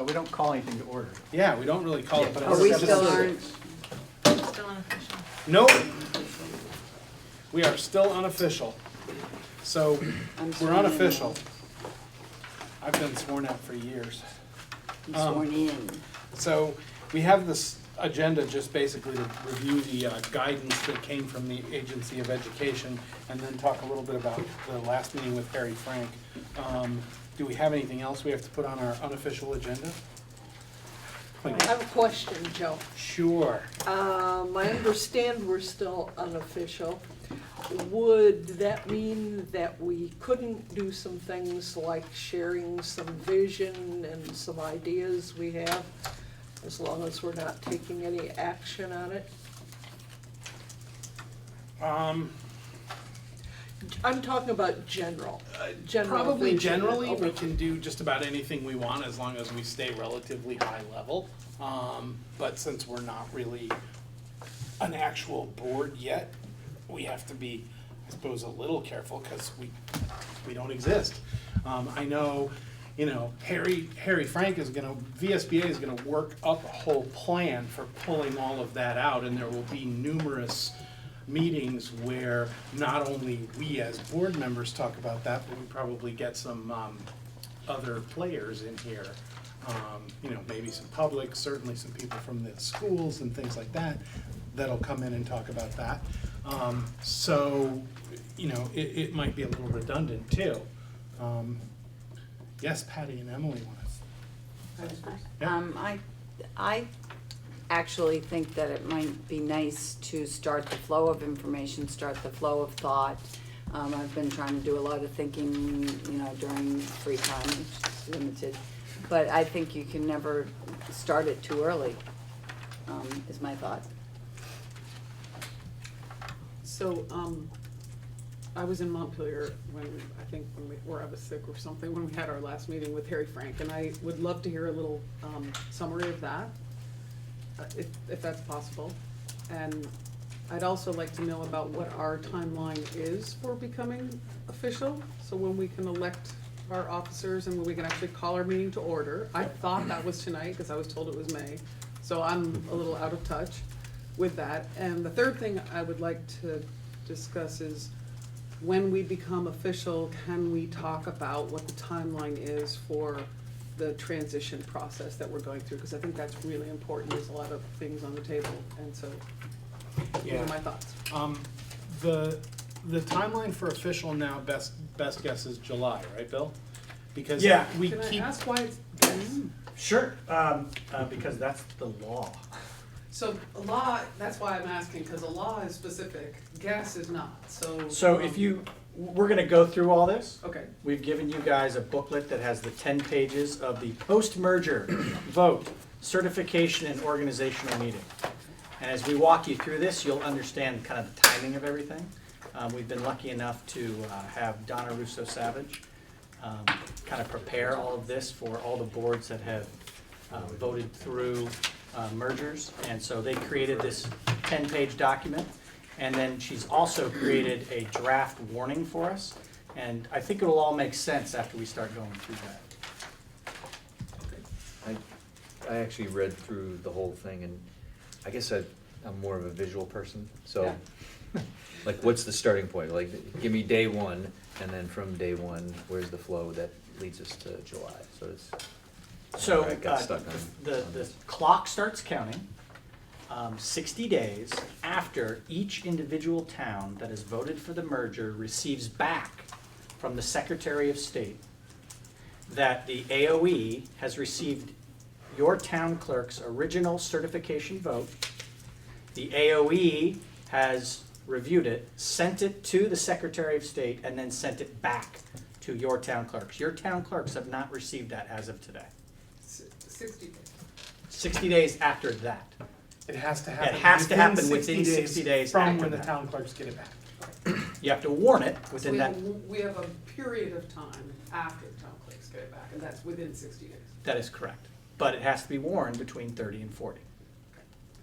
We don't call anything to order. Yeah, we don't really call it, but Oh, it's we 7:30. still aren't. Still unofficial. Nope. We are still unofficial. So I'm we're sworn in. unofficial. I've been sworn at for years. I'm sworn in. So we have this agenda just basically to review the guidance that came from the Agency of Education and then talk a little bit about the last meeting with Harry Frank. Do we have anything else we have to put on our unofficial agenda? I have a question, Joe. Sure. I understand we're still unofficial. Would that mean that we couldn't do some things like sharing some vision and some ideas we have, as long as we're not taking any action on it? I'm talking about general Probably vision. generally, we Okay. can do just about anything we want as long as we stay relatively high level. But since we're not really an actual board yet, we have to be, I suppose, a little careful because we don't exist. I know, Harry Frank is VSBA is gonna work up a whole plan for pulling all of that out, and there will be numerous meetings where not only we as board members talk about that, but we probably get some other players in here. Maybe some public, certainly some people from the schools and things like that, that'll come in and talk about that. So, it might be a little redundant too. Yes, Patty and Emily want to. Yeah. I actually think that it might be nice to start the flow of information, start the flow of thought. I've been trying to do a lot of thinking, during free time, which is limited. But I think you can never start it too early, is my thought. So, I was in Montpelier when I was sick or something, when we had our last meeting with Harry Frank, and I would love to hear a little, summary of that, if that's possible. And I'd also like to know about what our timeline is for becoming official, so when we can elect our officers and when we can actually call our meeting to order. I thought that was tonight, because I was told it was May, so I'm a little out of touch with that. And the third thing I would like to discuss is, when we become official, can we talk about what the timeline is for the transition process that we're going through? Because I think that's really important. There's a lot of things on the table, and so those Yeah. are my thoughts. The timeline for official now, best guess is July, right, Bill? Because Yeah. we Can I keep. ask why it's, Sure, because that's the law. so a law, that's why I'm asking, because a law is specific, gas is not, so. So we're gonna go through all this. Okay, We've given you guys a booklet that has the 10 pages of the post-merger vote, certification, and organizational meeting. And as we walk you through this, you'll understand kind of the timing of everything. We've been lucky enough to have Donna Russo-Savage kind of prepare all of this for all the boards that have voted through mergers. And so they created this 10-page document. And then she's also created a draft warning for us. And I think it'll all make sense after we start going through that. I actually read through the whole thing, and I guess I'm more of a visual person, so, like, what's the starting point? Like, give me day one, and then from day one, where's the flow that leads us to July? So it's, So I got stuck on the clock starts counting 60 days after each individual town that has voted for the merger receives back from the Secretary of State that the AOE has received your town clerk's original certification vote. The AOE has reviewed it, sent it to the Secretary of State, and then sent it back to your town clerks. Your town clerks have not received that as of today. 60 days. 60 days after that. It has to happen. It has to happen within 60 days from after when the that. town clerks get it back. You have to warn it So within that. we have a period of time after the town clerks get it back, and that's within 60 days. That is correct. But it has to be warned between 30 and 40.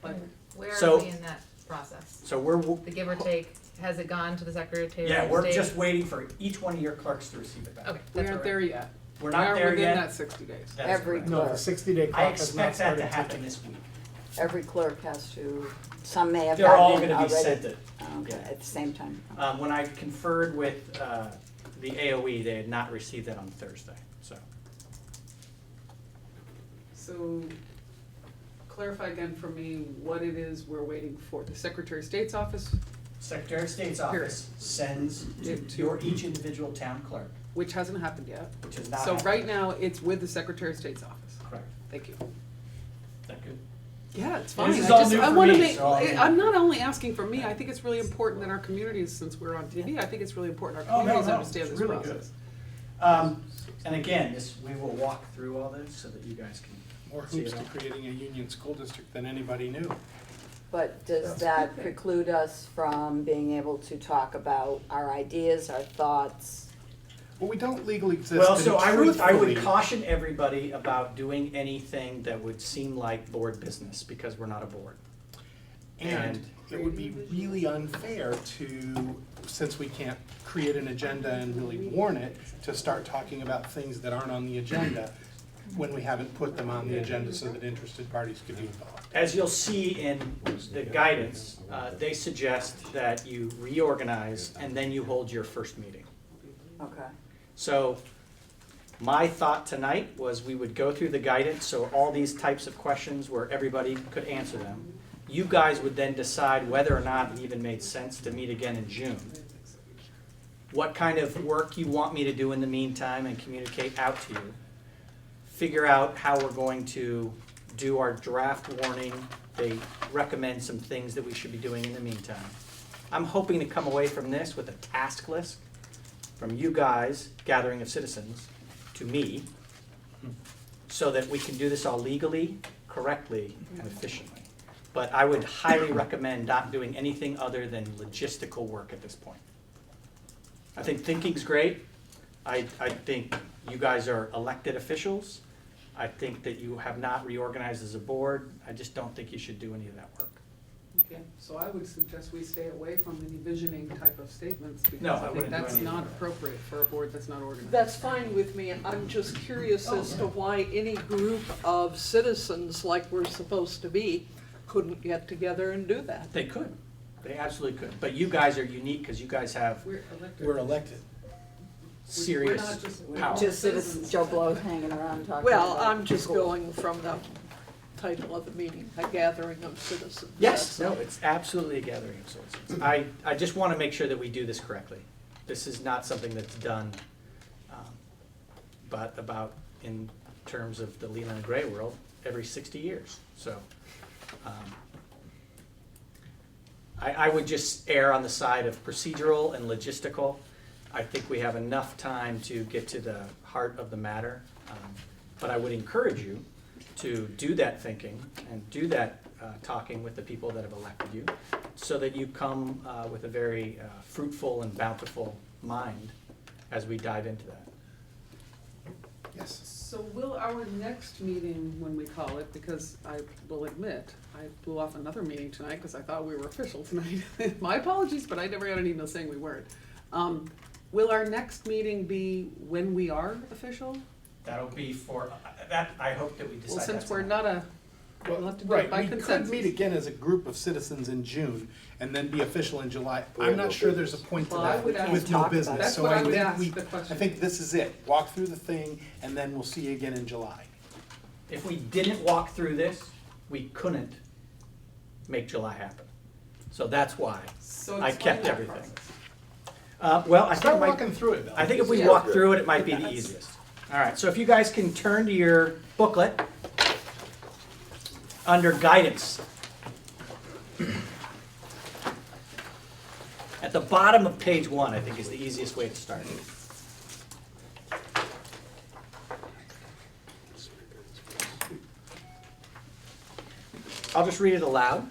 But Where So- are we in that process? So we're, The give or take, has it gone to the Secretary of State? yeah, we're just waiting for each one of your clerks to receive it back. Okay, we that's aren't where there yet. We're We not are there within yet. that 60 days. That is Every correct. No, the clerk, 60-day I clock has not expect that to started happen ticking. this week. every clerk has to, some may have They're all gotten it gonna be already. sent it. Okay, Yeah. at the same time. When I conferred with the AOE, they had not received that on Thursday, so. So clarify again for me what it is we're waiting for. The Secretary of State's office, Secretary of State's Here. office sends to It to- your each individual town clerk, which hasn't happened yet. which is not So happening. right now, it's with the Secretary of State's office. Correct. Thank you. Is that good? Yeah, it's This fine. is I all just, new I for wanna me, make, so I'll- I'm not only asking for me, I think it's really important that our communities, since we're on TV, I think it's really important our Oh, no, communities no, understand it's this really good. process. And again, we will walk through all this so that you guys can More see hoops it to all. creating a union school district than anybody knew. But does that preclude us from being able to talk about our ideas, our thoughts? Well, we don't legally exist, Well, and so I would truthfully- caution everybody about doing anything that would seem like board business, because we're not a board. And it would be really unfair to, since we can't create an agenda and really warn it, to start talking about things that aren't on the agenda when we haven't put them on the agenda so that interested parties could be involved. As you'll see in the guidance, they suggest that you reorganize and then you hold your first meeting. Okay. So my thought tonight was we would go through the guidance, so all these types of questions where everybody could answer them. You guys would then decide whether or not it even made sense to meet again in June. What kind of work you want me to do in the meantime and communicate out to you. Figure out how we're going to do our draft warning. They recommend some things that we should be doing in the meantime. I'm hoping to come away from this with a task list from you guys, gathering of citizens, to me, so that we can do this all legally, correctly, and efficiently. But I would highly recommend not doing anything other than logistical work at this point. I think thinking's great. I think you guys are elected officials. I think that you have not reorganized as a board. I just don't think you should do any of that work. Okay, so I would suggest we stay away from any visioning type of statements, No, because I I think wouldn't do that's any of not that. appropriate for a board that's not organized. That's fine with me, I'm just curious as to why any group of citizens, like we're supposed to be, couldn't get together and do that. They could. They absolutely could. But you guys are unique because you guys have We're elected. We're elected. serious not just- power. Just citizens, Joe Blow's hanging around talking. Well, about I'm just cool. going from the title of the meeting, a gathering of citizens. Yes, That's no, it's absolutely a gathering of citizens. I just want to make sure that we do this correctly. This is not something that's done, but about, in terms of the Leland and Gray world, every 60 years. So I would just err on the side of procedural and logistical. I think we have enough time to get to the heart of the matter. But I would encourage you to do that thinking and do that talking with the people that have elected you, so that you come with a very fruitful and bountiful mind as we dive into that. Yes. So will our next meeting, when we call it, because I will admit, I blew off another meeting tonight because I thought we were official tonight. My apologies, but I never got an email saying we weren't. Will our next meeting be when we are official? That'll be for, that, I hope that we decide Well, that since we're tonight. not a, we'll have to do it Right, by we could consensus. meet again as a group of citizens in June and then be official in July. I'm not sure there's a point to Well, I that would ask- with Talk no about it. business. That's So what I I would think ask we, the question. I think this is it. Walk through the thing and then we'll see you again in July. If we didn't walk through this, we couldn't make July happen. So that's why. So I explain kept that everything. process. Well, I think Start it might, walking through it, Bill. I think if we Yeah. walk through it, it might be the easiest. All right, so if you guys can turn to your booklet under guidance. At the bottom of page 1, I think, is the easiest way to start. I'll just read it aloud.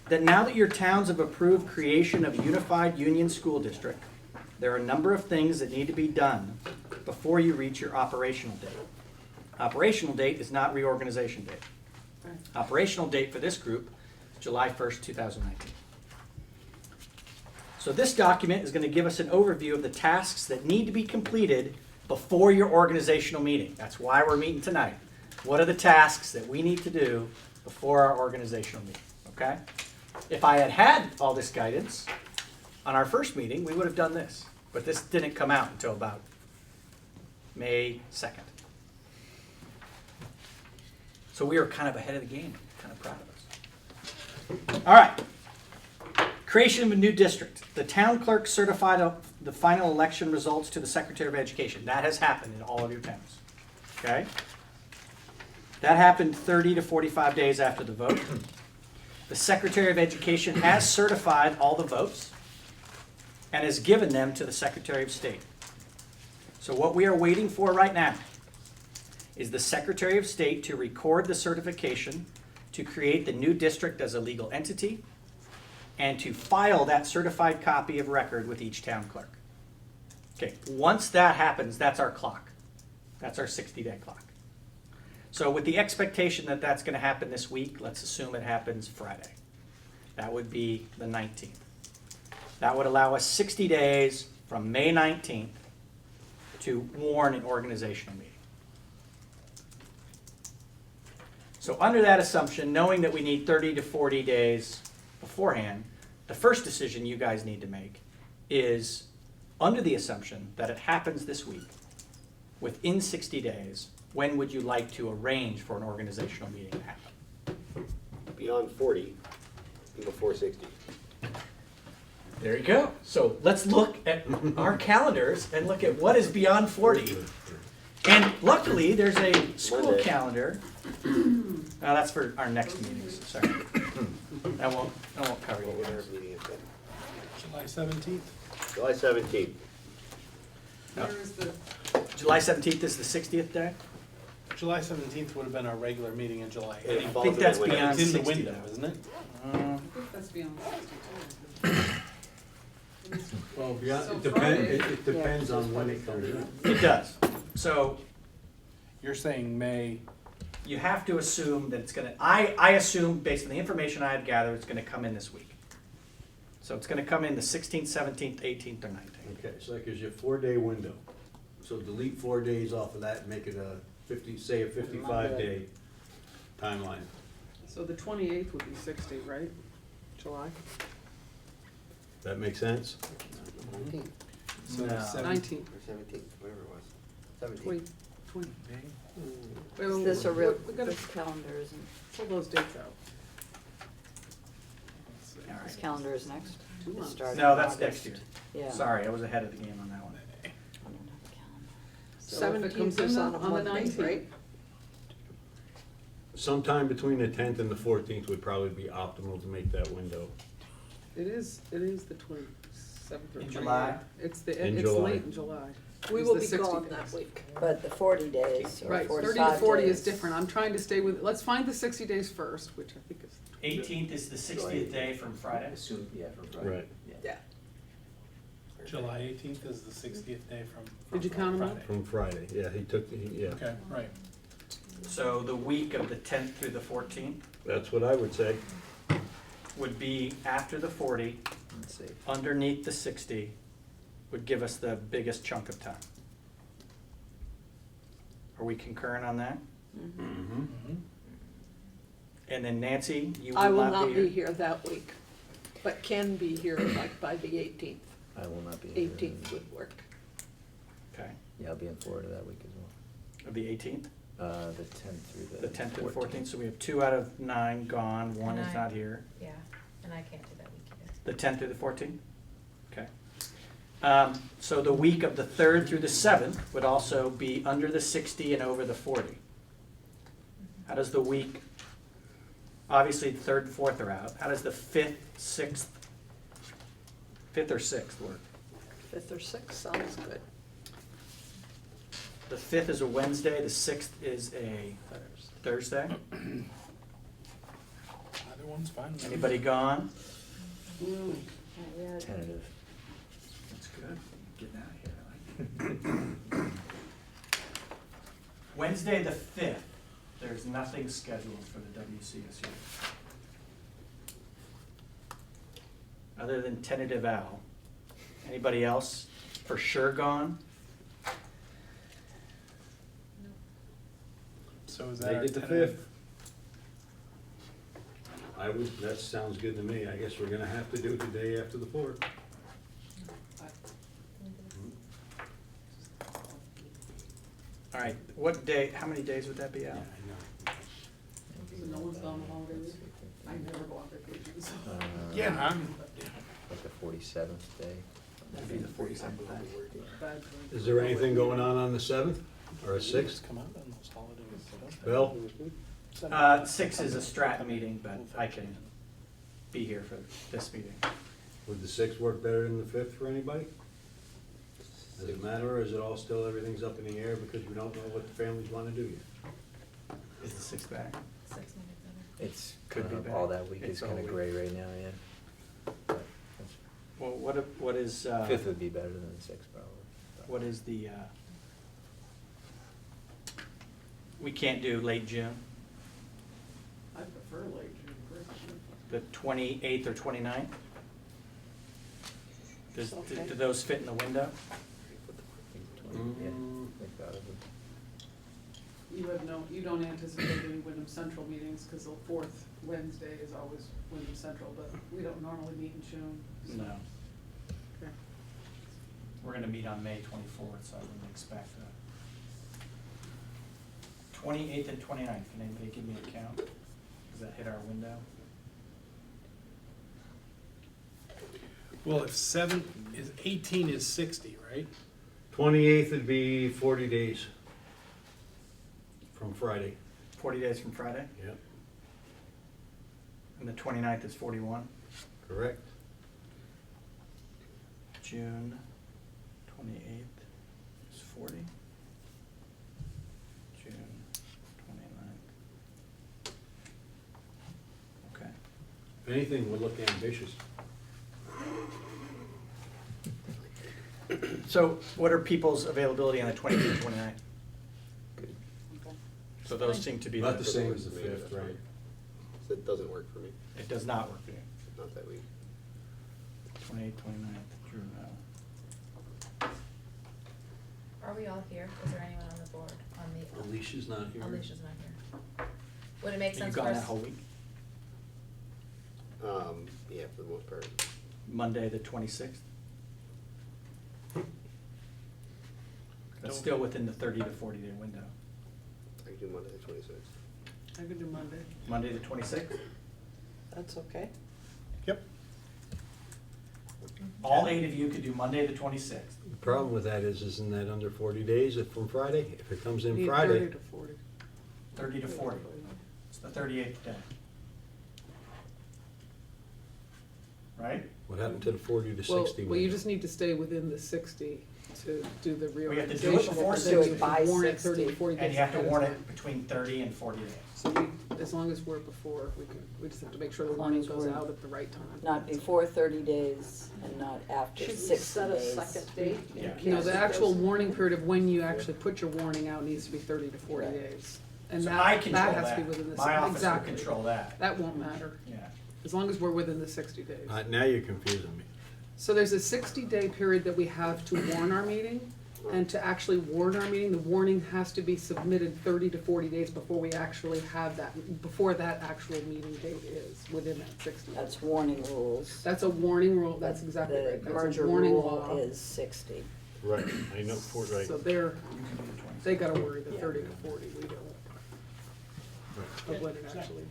That now that your towns have approved creation of a unified union school district, there are a number of things that need to be done before you reach your operational date. Operational date is not reorganization date. Operational date for this group is July 1st, 2019. So this document is going to give us an overview of the tasks that need to be completed before your organizational meeting. That's why we're meeting tonight. What are the tasks that we need to do before our organizational meeting, okay? If I had had all this guidance on our first meeting, we would have done this. But this didn't come out until about May 2nd. So we are kind of ahead of the game, kind of proud of us. All right. Creation of a new district. The town clerk certified the final election results to the Secretary of Education. That has happened in all of your towns. Okay? That happened 30 to 45 days after the vote. The Secretary of Education has certified all the votes and has given them to the Secretary of State. So what we are waiting for right now is the Secretary of State to record the certification to create the new district as a legal entity and to file that certified copy of record with each town clerk. Okay, once that happens, that's our clock. That's our 60-day clock. So with the expectation that that's going to happen this week, let's assume it happens Friday. That would be the 19th. That would allow us 60 days from May 19th to warn an organizational meeting. So under that assumption, knowing that we need 30 to 40 days beforehand, the first decision you guys need to make is, under the assumption that it happens this week, within 60 days, when would you like to arrange for an organizational meeting to happen? Beyond 40 and before 60. There you go. So let's look at our calendars and look at what is beyond 40. And luckily, there's a school Monday. calendar. That's for our next meetings, sorry. That won't cover What you would our guys. meeting have been? July 17th? July 17th. Where is the, July 17th is the 60th day? July 17th would have been our regular meeting in July. And it I falls think in that's the window. beyond It's in the 60 window, though. isn't it? I think that's beyond 62. Well, So beyond, it Friday- it depends on when it comes in. It does. So You're saying May, you have to assume that it's gonna, I assume, based on the information I had gathered, it's gonna come in this week. So it's gonna come in the 16th, 17th, 18th, or 19th. Okay, so that gives you a 4-day window. So delete 4 days off of that and make it a 55-day timeline. So the 28th would be 60, right? July? That make sense? 19th so No. 19th, or 17th, whatever it was. 17th. 20. Is this a real, We gotta this calendar isn't, pull those dates out. All this right. calendar is next? 2 It months. started No, in that's August. next year. Yeah. Sorry, I was ahead of the game on that one. I don't have the calendar. So if it comes 17th is in on a the Monday, 19th. right? Sometime between the 10th and the 14th would probably be optimal to make that window. It is the 27th or 28th. In July? It's In it's July. late in July. We It's will the be 60 gone days. that week. But the 40 days or Right, 30 45 to 40 is days. different. I'm trying to stay with, let's find the 60 days first, which I think is, 18th is the 60th day from Friday. Assume, yeah, from Friday. Right. Yeah. July 18th is the 60th day from. Did you count 'em up? Friday. From Friday, yeah, yeah. Okay, right. So the week of the 10th through the 14th That's what I would say. would be after the 40, Let's see. underneath the 60, would give us the biggest chunk of time. Are we concurrent on that? Mm-hmm. And then Nancy, you I will not be here. here that week, but can be here like by the 18th. I will not be here. 18th would work. Okay, Yeah, I'll be in Florida that week as well. of the 18th, The 10th through the 10th through the 14th, so we have 2 out of 9 gone, 1 is Nine. not here. Yeah, and I can't do that week either. The 10th through the 14th? Okay. So the week of the 3rd through the 7th would also be under the 60 and over the 40. How does the week, obviously the 3rd and 4th are out, how does the 5th, 6th, 5th or 6th work? 5th or 6th sounds good. The 5th is a Wednesday, the 6th is a Thursday. Either one's fine. with me. Anybody gone? Tentative. That's good. Getting out of here. Wednesday, the 5th, there's nothing scheduled for the WCSU. Other than tentative Al. Anybody else for sure gone? So is that our Make it the tentative? 5th. That sounds good to me. I guess we're gonna have to do it the day after the 4th. All right, what day, how many days would that be Yeah, out? I know. So no one's gone on holidays? I never go on vacation, so. Yeah, Like the 47th day. That'd be the 47th day. Bad. Is there anything going on the 7th or a 6th? Come out on those holidays. Bill? 6 is a strat meeting, but I can be here for this meeting. Would the 6th work better than the 5th for anybody? Does it matter, or is it all still, everything's up in the air because we don't know what the families wanna do yet? Is the 6th back? 6 minutes It's Could kind be of, all bad. that week It's is kind all of week. gray right now, yeah. But Well, what is, 5th would be better than the 6th probably. what is the, we can't do late June, I prefer late June, personally. the 28th or 29th? Does, Okay. do those fit in the window? Yeah, like that would- You have no, you don't anticipate any Wyndham Central meetings, because the fourth Wednesday is always Wyndham Central, but we don't normally meet in June. so- No. Okay. We're gonna meet on May 24th, so I wouldn't expect that. 28th and 29th, can anybody give me a count? Does that hit our window? Well, if 18 is 60, right? 28th would be 40 days from Friday. 40 days from Friday? Yep. And the 29th is 41? Correct. June 28th is 40? June 29th. Okay. If anything, would look ambitious. So what are people's availability on the 28th and 29th? Good. So those seem to be, Not the the- same as the 5th, right? So it doesn't work for me, it does not work for you. not that week. 28th, 29th, Drew, no. Are we all here? Is there anyone on the board, on the? Alicia's not here. Alicia's not here. Would it make Are you sense for gone that us? whole week? Yeah, for the most part. Monday, the 26th? That's Don't- still within the 30 to 40 day window. I can do Monday the 26th. I could do Monday. Monday, the 26th? That's okay. Yep. All 8 of you could do Monday, the 26th. The problem with that is, isn't that under 40 days from Friday? If it comes in Need Friday, 30 to 40. 30 to 40. It's the 38th day. Right? what happened to the 40 to Well, 60? well, you window? just need to stay within the 60 to do the We have to reorganization. do it before but then 60. you can warn it 30 to 60. 40 days. And you have to ahead of warn time. it between 30 and 40 days. So as long as we're before, we just have to make sure the As long warning as goes we're out at the right time. Not before 30 days and not after Should we 60 set a days. second date? in Yeah. case No, the it actual doesn't- warning period of when you actually put your warning out needs to be 30 to 40 Right. days. And So that, I that control has to be that. within the, My office will exactly. control that. That won't matter, Yeah. as long as we're within the 60 days. Now you're confusing me. So there's a 60-day period that we have to warn our meeting, and to actually warn our meeting, the warning has to be submitted 30 to 40 days before we actually have that, before that actual meeting date is, within that 60 days. That's warning rules. That's a warning rule, that's exactly right, The that's merger a warning rule law. is 60. Right, I know, right. So they're, You can do the 26th. they gotta worry the Yeah. 30 to 40, we don't, of when it actually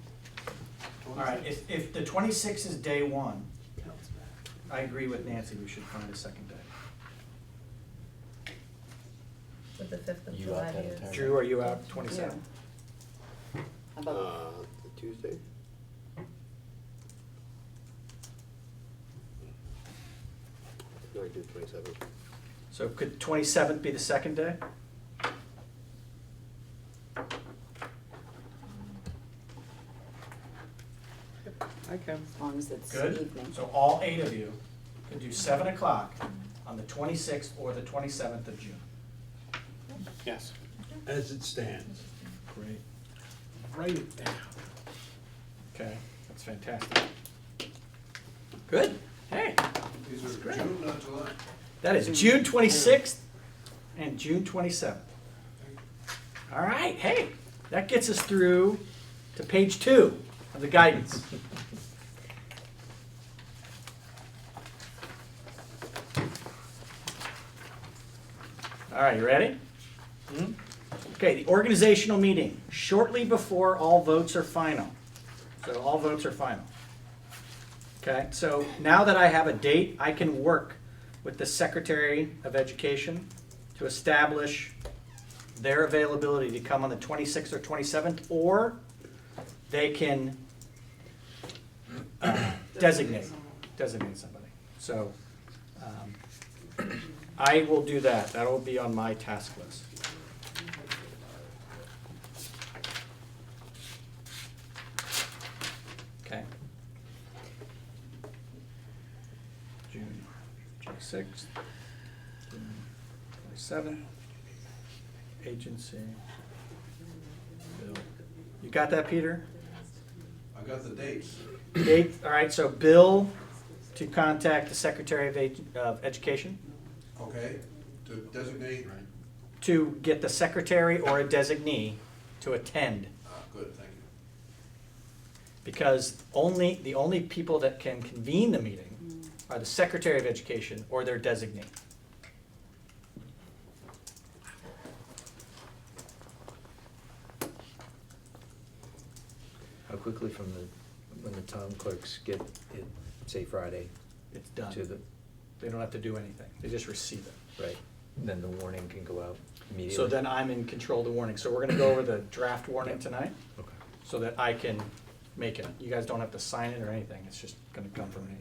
All right, if the 26th is day one, counts back. I agree with Nancy, we should find a second day. Would the 5th of You July opt be out a- entirely. Drew, are you out 27th? How about, The Tuesday? No, I do 27th. So could 27th be the second day? I can. as long as it's Good. evening. So all 8 of you could do 7 o'clock on the 26th or the 27th of June. Yes. As it stands. Great. Write it down. Okay, that's fantastic. Good, hey. These are great. June, not July. That is June 26th and June 27th. All right, hey, That gets us through to page 2 of the guidance. All right, you ready? Okay, the organizational meeting, shortly before all votes are final. So all votes are final. Okay, so now that I have a date, I can work with the Secretary of Education to establish their availability to come on the 26th or 27th, or they can designate somebody. So I will do that. That will be on my task list. Okay. June 26th, June 27th, agency. Bill. You got that, Peter? I got the dates. Date, all right, so Bill to contact the Secretary of Education Okay, to designate, to get the secretary or a designee to attend. good, thank you. Because the only people that can convene the meeting are the Secretary of Education or their designee. How quickly from when the town clerks get it, say Friday, It's done. to the, They don't have to do anything. They just receive it. right, then the warning can go out immediately? So then I'm in control of the warning. So we're gonna go over the draft warning tonight Okay. so that I can make it. You guys don't have to sign it or anything. It's just gonna come from me.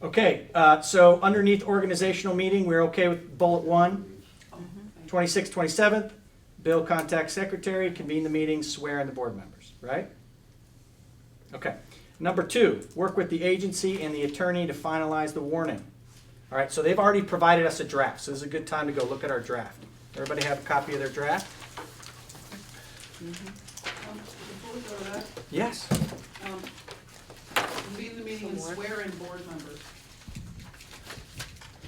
Okay, so underneath organizational meeting, we're okay with bullet 1. 26th, 27th, Bill contact secretary, convene the meeting, swear in the board members, right? Okay. Number 2, work with the agency and the attorney to finalize the warning. All right, so they've already provided us a draft, so this is a good time to go look at our draft. Everybody have a copy of their draft? Before we go to that, Yes. convene the meeting and swear in board members.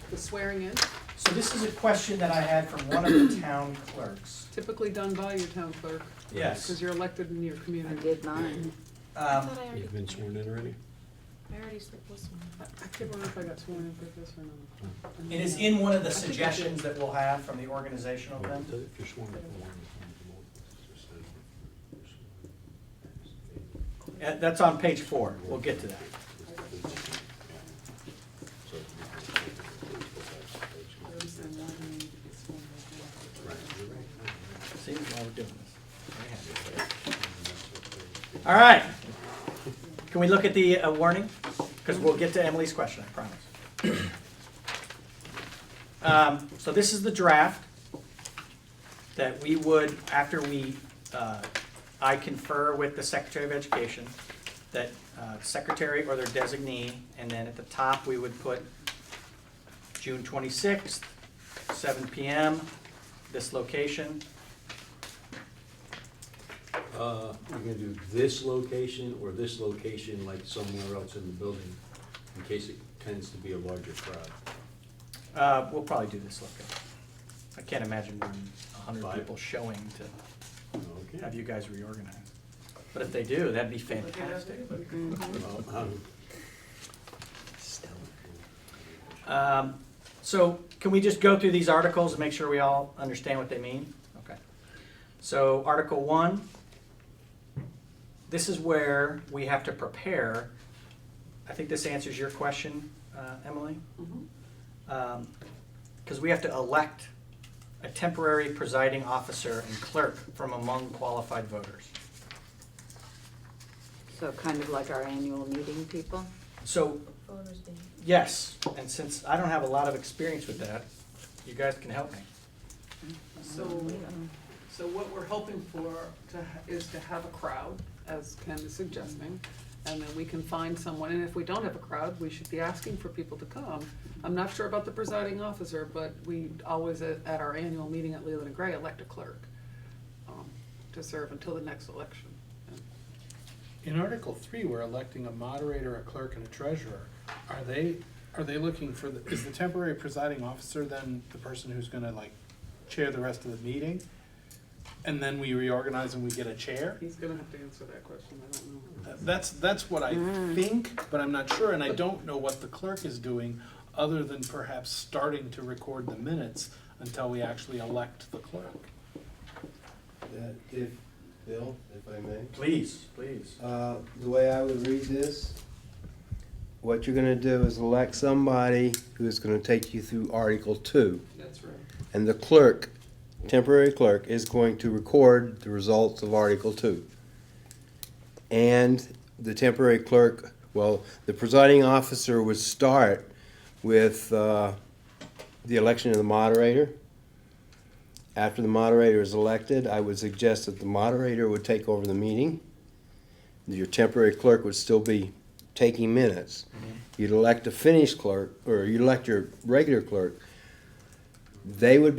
The swearing in, So this is a question that I had from one of the town clerks. typically done by your town clerk. Yes. Because you're elected in your I community. did mine. I thought I already, You've been sworn in already? I already was one. I can't remember if I got sworn in for this or not. It is in one of the suggestions that we'll have from the organizational thing. If you're sworn in for one, That's on page 4. We'll get to that. See, why we're doing this. Very happy. All right. Can we look at the warning? Because we'll get to Emily's question, I promise. So this is the draft that we would, after I confer with the Secretary of Education, that secretary or their designee, and then at the top, we would put June 26th, 7 PM, this location. You're gonna do this location or this location like somewhere else in the building, in case it tends to be a larger crowd? We'll probably do this location. I can't imagine more than 100 5. people showing to have Okay. you guys reorganize. But if they do, that'd be fantastic. So can we just go through these articles and make sure we all understand what they mean? Okay. So Article 1, this is where we have to prepare. I think this answers your question, Emily. Because we have to elect a temporary presiding officer and clerk from among qualified voters. So kind of like our annual meeting people? So, Voters being. yes, and since I don't have a lot of experience with that, you guys can help me. So, so what we're hoping for is to have a crowd, as Ken is suggesting, and then we can find someone, and if we don't have a crowd, we should be asking for people to come. I'm not sure about the presiding officer, but we always, at our annual meeting at Leland and Gray, elect a clerk to serve until the next election. In Article 3, we're electing a moderator, a clerk, and a treasurer. Are they looking for, is the temporary presiding officer then the person who's gonna like chair the rest of the meeting? and then we reorganize and we get a chair? He's gonna have to answer that question, I don't know. That's what I think, but I'm not sure, and I don't know what the clerk is doing, other than perhaps starting to record the minutes until we actually elect the clerk. If, Bill, if I may, Please, please. the way I would read this, what you're gonna do is elect somebody who's gonna take you through Article 2. That's right. And the clerk, temporary clerk, is going to record the results of Article 2. And the temporary clerk, well, the presiding officer would start with the election of the moderator. After the moderator is elected, I would suggest that the moderator would take over the meeting. Your temporary clerk would still be taking minutes. You'd elect a finished clerk, or you'd elect your regular clerk. They would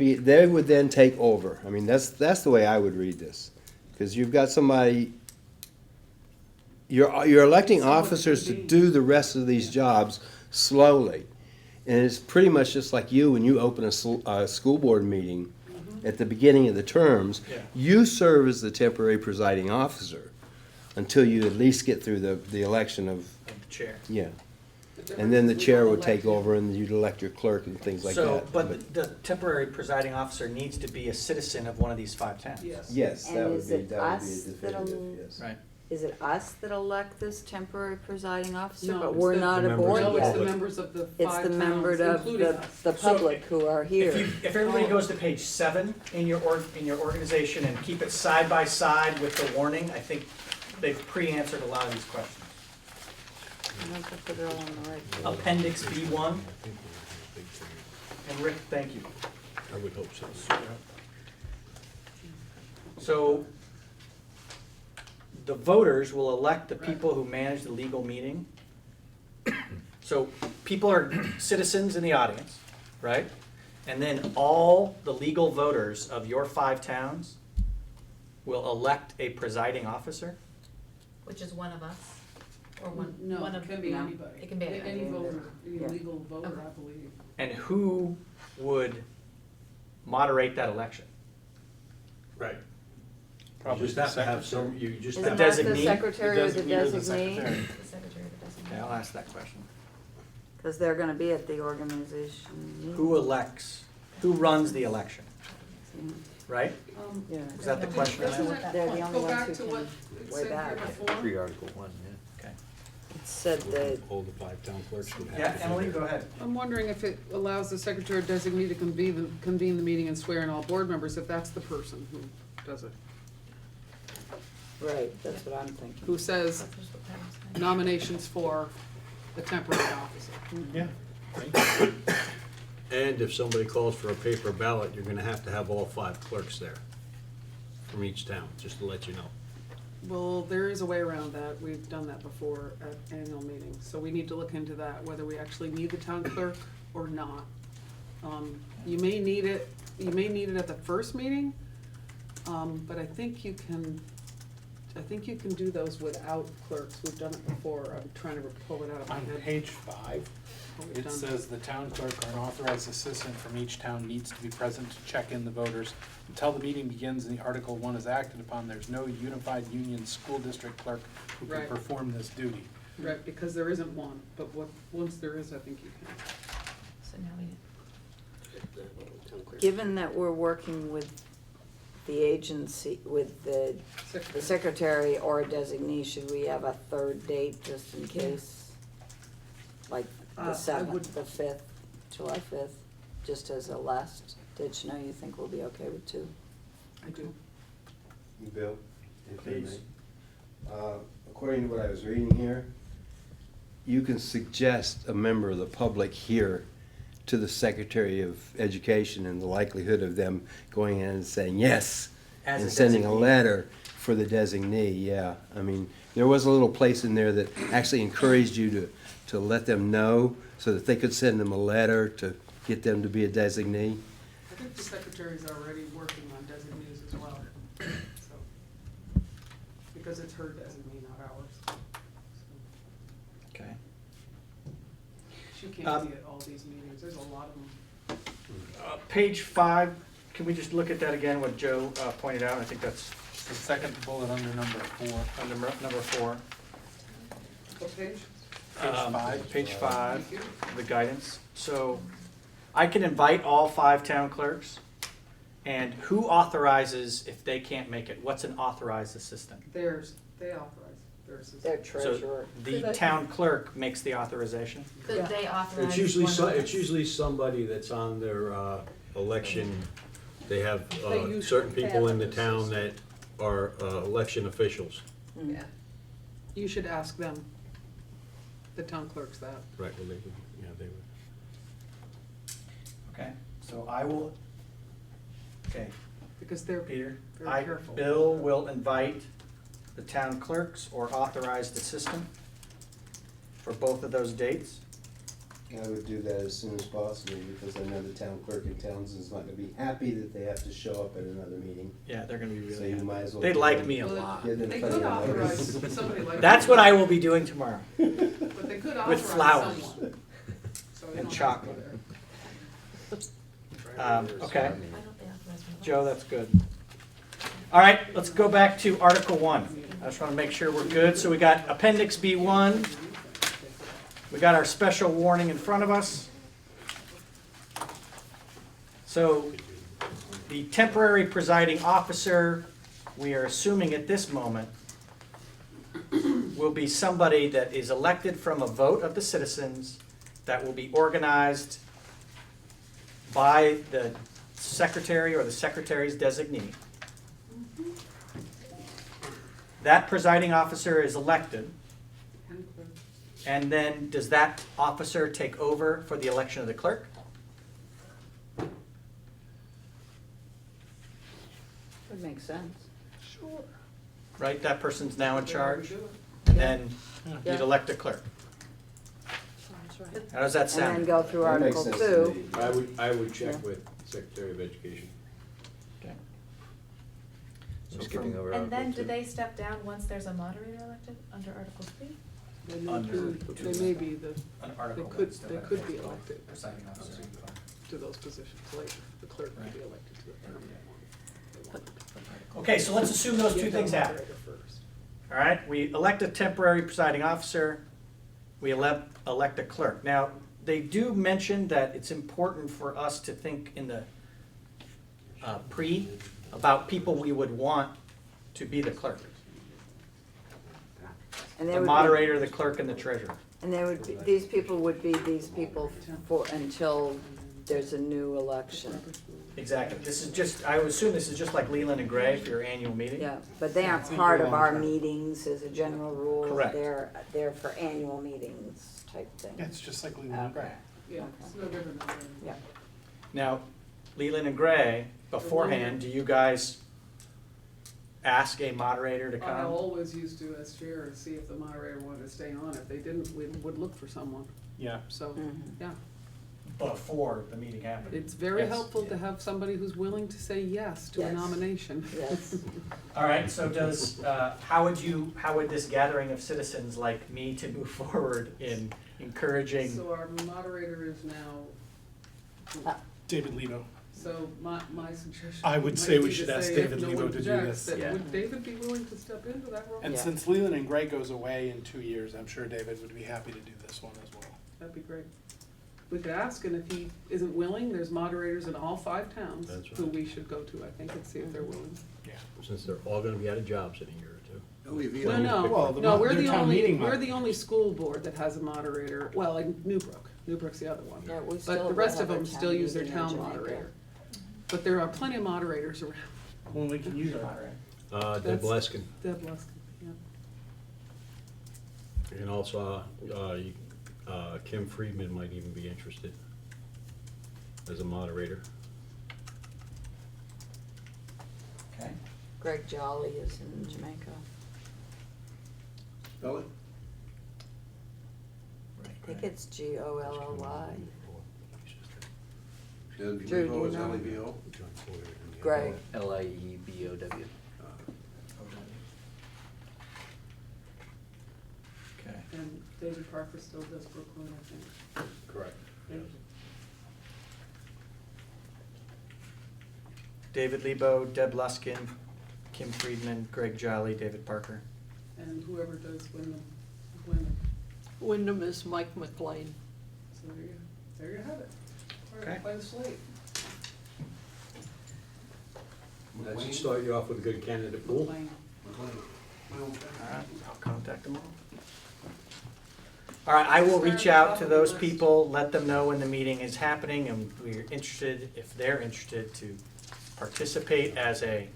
then take over. I mean, that's the way I would read this. Because you've got somebody, you're electing officers to do the rest of these jobs slowly. And it's pretty much just like you, when you open a school board meeting at the beginning of the terms, Yeah. you serve as the temporary presiding officer until you at least get through the election of, Of the chair. yeah. And then the chair would take over and you'd elect your clerk and things like So, that. but the temporary presiding officer needs to be a citizen of one of these 5 towns. Yes. Yes, that And would is be, it that would be a us that'll- definitive, yes. Right. Is it us that elect this temporary presiding officer? No, But it's we're the- not the a members board of No, it's yet. the members of the It's five the members towns, of including the, us. the So public who are If here. if everybody goes to page 7 in your organization and keep it side by side with the warning, I think they've pre-answered a lot of these questions. I don't know if I put it all on the right page. Appendix B1, and Rick, thank you. I would hope so. So the voters will elect the people who manage the legal meeting. So people are citizens in the audience, right? And then all the legal voters of your 5 towns will elect a presiding officer? Which is one of us, or one, No, one it of. can be No. anybody. It can be anybody. Any voter, any Yeah. legal voter, Okay. I believe. And who would moderate that election? Right. Probably You just have to have some, you just Isn't have. that the designee? secretary or the Designee or the designee? secretary. The secretary of the designee. Okay, I'll ask that question. Because they're gonna be at the organization. Who elects, who runs the election, meeting. right? Yeah. Was that the question? Doesn't I that They're the only go ones back who to can what it way said here back. before? Pre-Article 1, yeah. Okay. It said that, All the 5 town clerks would have. Yeah, to be Emily, there. go ahead. I'm wondering if it allows the secretary designee to convene the meeting and swear in all board members, if that's the person who does it. right, that's what I'm thinking. Who says That's just what Pam was saying. nominations for the temporary officer. Yeah. And if somebody calls for a paper ballot, you're gonna have to have all 5 clerks there from each town, just to let you know. Well, there is a way around that. We've done that before at annual meetings, so we need to look into that, whether we actually need the town clerk or not. You may need it at the first meeting, but I think you can do those without clerks. We've done it before. I'm trying to pull it out of my On head. page 5, what we've it done. says the town clerk or an authorized assistant from each town needs to be present to check in the voters. Until the meeting begins and the Article 1 is acted upon, there's no unified union school district clerk who can Right. perform this duty. Right, because there isn't one, but once there is, I think you can. So now we, Town clerk. Given that we're working with the agency, with the secretary or a designee, should we have a third date just in case? Like I the would- 7th, the 5th, July 5th, just as a last ditch? No, you think we'll be okay with 2? I do. Bill, if I Please. may. According to what I was reading here, you can suggest a member of the public here to the Secretary of Education, and the likelihood of them going in and saying yes, As a and sending a designee. letter for the designee, yeah. I mean, there was a little place in there that actually encouraged you to let them know, so that they could send them a letter to get them to be a designee. I think the secretary's already working on designees as well, so, because it's her designee, not ours. So, Okay. she can't Um, be at all these meetings, there's a lot of them. Page 5, can we just look at that again, what Joe pointed out? I think that's The second bullet under number 4. under number 4. What page? Page 5. Page 5, the guidance. So I can invite all 5 town clerks. And who authorizes if they can't make it? What's an authorized assistant? They authorize, theirs is. Their So treasurer. the town clerk makes the authorization? Could they authorize It's usually, one of us? it's usually somebody that's on their election. They have They use certain people in the cabinets. town that are election officials. Yeah. You should ask them, the town clerks, that. Right, well, they would, yeah, they would. Okay, so I will, okay, Because they're Peter, very careful. Bill will invite the town clerks or authorized assistant for both of those dates. I would do that as soon as possible, because I know the town clerk in Townsend's not gonna be happy that they have to show up at another meeting. Yeah, they're gonna be So really you happy. might as well. They give like them- me a Well, lot. Give them They plenty could of authorize notice. somebody like. That's what I will be doing tomorrow. But they could authorize flowers. someone. So And they don't have to chocolate. go there. Okay, Why don't they authorize one of us? Joe, that's good. All right, let's go back to Article 1. I just want to make sure we're good. So we got Appendix B1. We got our special warning in front of us. So the temporary presiding officer, we are assuming at this moment, will be somebody that is elected from a vote of the citizens that will be organized by the secretary or the secretary's designee. That presiding officer is elected, And clerk. and then does that officer take over for the election of the clerk? Would make sense. Sure. Right, that person's now in They charge, would do it. and then Yeah. you'd elect a clerk. Sounds right. How does that And then sound? go through That makes Article sense to 2. me. I would check Yeah. with Secretary of Education. Okay. I'm So skipping from- over And then Article do two. they step down once there's a moderator elected under Article 3? They may Under be, they may be the, An they article could, that's they could be elected presiding officer. to those positions later. The clerk could be Right. elected to the permanent one. Okay, so let's assume those two Get things the happen. moderator first. All right, we elect a temporary presiding officer, we elect a clerk. Now, they do mention that it's important for us to think in the about people we would want to be the clerk. And they The would be- moderator, the clerk, and the treasurer. And they would be, these people would be these people for, until there's a new election. Exactly. This is just, I would assume this is just like Leland and Gray for your annual meeting? Yeah, but they aren't part of our meetings as a general rule. Correct. They're for annual meetings type thing. It's just like Leland and Okay. Gray. Yeah, it's no different than. Yeah. Now, Leland and Gray, beforehand, do you guys ask a moderator to I come? always used to as chair and see if the moderator wanted to stay on. If they didn't, we would look for someone. Yeah. So, Mhm. yeah, Before the meeting happened? it's very Yes. helpful to have somebody who's willing to say yes to a Yes. nomination. Yes. All right, so does, how would this gathering of citizens like me to move forward in encouraging? So our moderator is now, David Lebo. so my suggestion. I would might say we be should to ask say David if no Lebo one to do objects, this. then Yeah. Would David be willing to step into that role? And Yeah. since Leland and Gray goes away in 2 years, I'm sure David would be happy to do this one as well. That'd be great. We could ask, and if he isn't willing, there's moderators in all 5 towns That's who right. we should go to, I think, and see if they're willing. Since they're all gonna be out of jobs in a year or two. No, no, Well, the no, mo- we're their the town only, meeting we're the moderator. only school board that has a moderator, well, like Newbrook. Newbrook's the other one. Yeah, we But still the rest have of our them town still use their meeting in town Jamaica. moderator. But there are plenty of moderators around. Well, we can use a moderator. Deb That's- Leskin, Deb Luskin, yeah. and also, Kim Friedman might even be interested as a moderator. Okay. Greg Jolly is in Jamaica. Spell it? I think it's Golly. Then Drew, do Lebo you is know? L-E-V-O? Greg. Liebow. Okay. And David Parker still does Brooklyn, I think. Correct. Thank David Lebo, Deb Luskin, Kim Friedman, Greg Jolly, David Parker. And whoever does Wyndham. Wyndham is Mike McLean. So there you have it. All right, Okay. play the slate. That should start you off with a good candidate pool. McLean. All right, I'll contact them all. All right, I will reach out to those people, let them know when the meeting is happening, and we're interested, if they're interested, to participate as a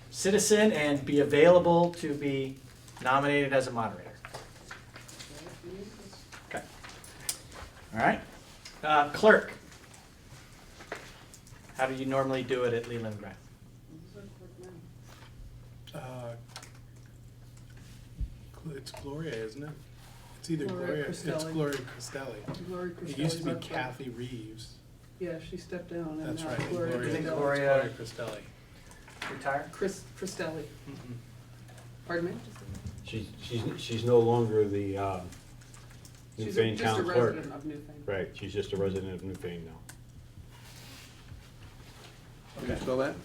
citizen and be available to be nominated as a moderator. Okay. All right. Clerk. How do you normally do it at Leland Grant? It's Gloria, isn't it? It's either Gloria Gloria, it's Cristelli. Gloria Cristelli. Gloria It used to be Cristelli's up there. Kathy Reeves. Yeah, she stepped down and That's now right. Gloria You think Cristelli. Gloria- Cristelli. Retired? Cristelli. Mhm. Pardon me? She's no longer the She's Newfane just a town clerk. resident of Newfane. Right, she's just a resident of Newfane now. Can you spell that?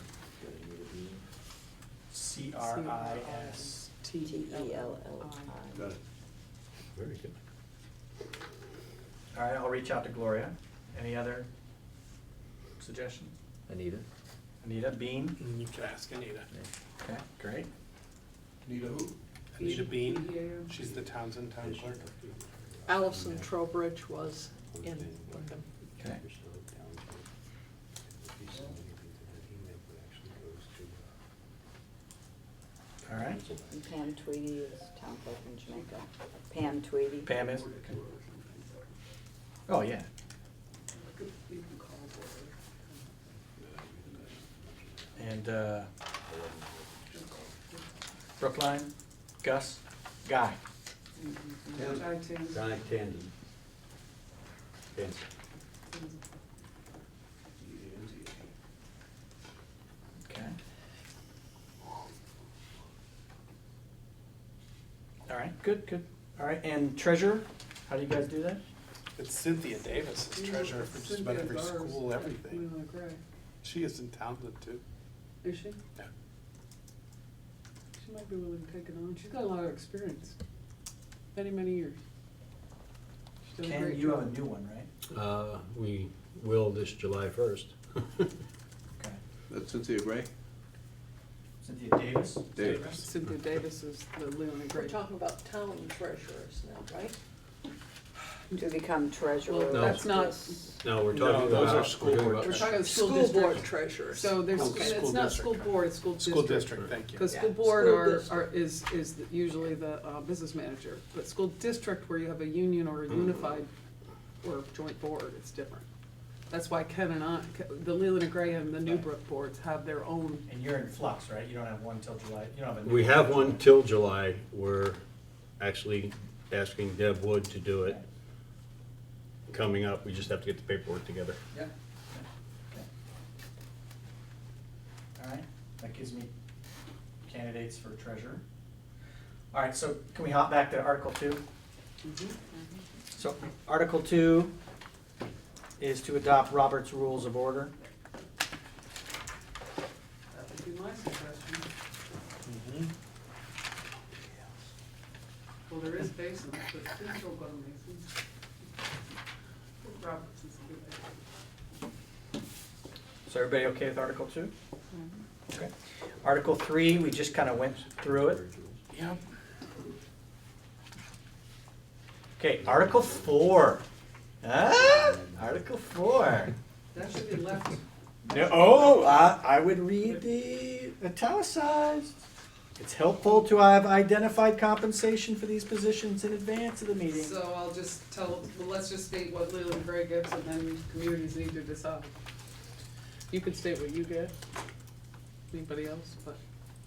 CRISTELLI. Got it. Very good. All right, I'll reach out to Gloria. Any other suggestions? Anita? Anita Bean? And you can ask Anita. Okay, great. Anita who? Anita Bean, BEAU. she's the Townsend Town Clerk. Allison Trowbridge was in Wyndham. Okay. All right. And Pam Tweedy is town clerk in Jamaica. Pam Tweedy. Pam is? Okay. Oh, yeah. You can call her. And Brookline? Gus? Guy? Guy Tim. Guy Tandon. Tandon. Okay. All right, good, good. All right, and treasurer? How do you guys do that? It's Cynthia Davis is treasurer for just about every Cynthia's ours. school, everything. Leland Gray. She is in Townsend too. Is she? Yeah. She might be willing to take it on. She's got a lot of experience. Many, many years. She's done a Ken, great you have a job. new one, right? We will this July 1st. Okay. That's Cynthia Gray? Cynthia Davis? Davis. Cynthia Davis is the Leland We're Gray. talking about town treasurers now, right? To become treasurer. Well, No. that's not, No, we're No, talking those about. are school board we're treasurers. talking about School school board district. treasurers. So there's, Okay. it's School not school district. board, it's school district. School district, thank you. Because Yeah. school board School are, district. is usually the business manager, but school district where you have a union or a unified or joint board, it's different. That's why Ken and I, the Leland and Gray and the Newbrook boards have their own, And you're in flux, right? You don't have one till July, you don't have a new We have one till July. We're actually asking Deb Wood to do it. Coming up, we just have to get the paperwork together. Yeah. Okay. All right, that gives me candidates for treasurer. All right, so can we hop back to Article 2? So Article 2 is to adopt Robert's Rules of Order. that would be my suggestion. Mhm. Well, there is Mason's, but please don't go to Mason's. Roberts is a good idea. So everybody okay with Article 2? Okay. Article 3, we just kind of went through it. Yep. Okay, Article 4. Article 4. That should be left. No, oh, I would read the italicized. It's helpful to have identified compensation for these positions in advance of the meeting. So I'll just tell, well, let's just state what Leland and Gray gets and then communities need to decide. You could state what you get. Anybody else, but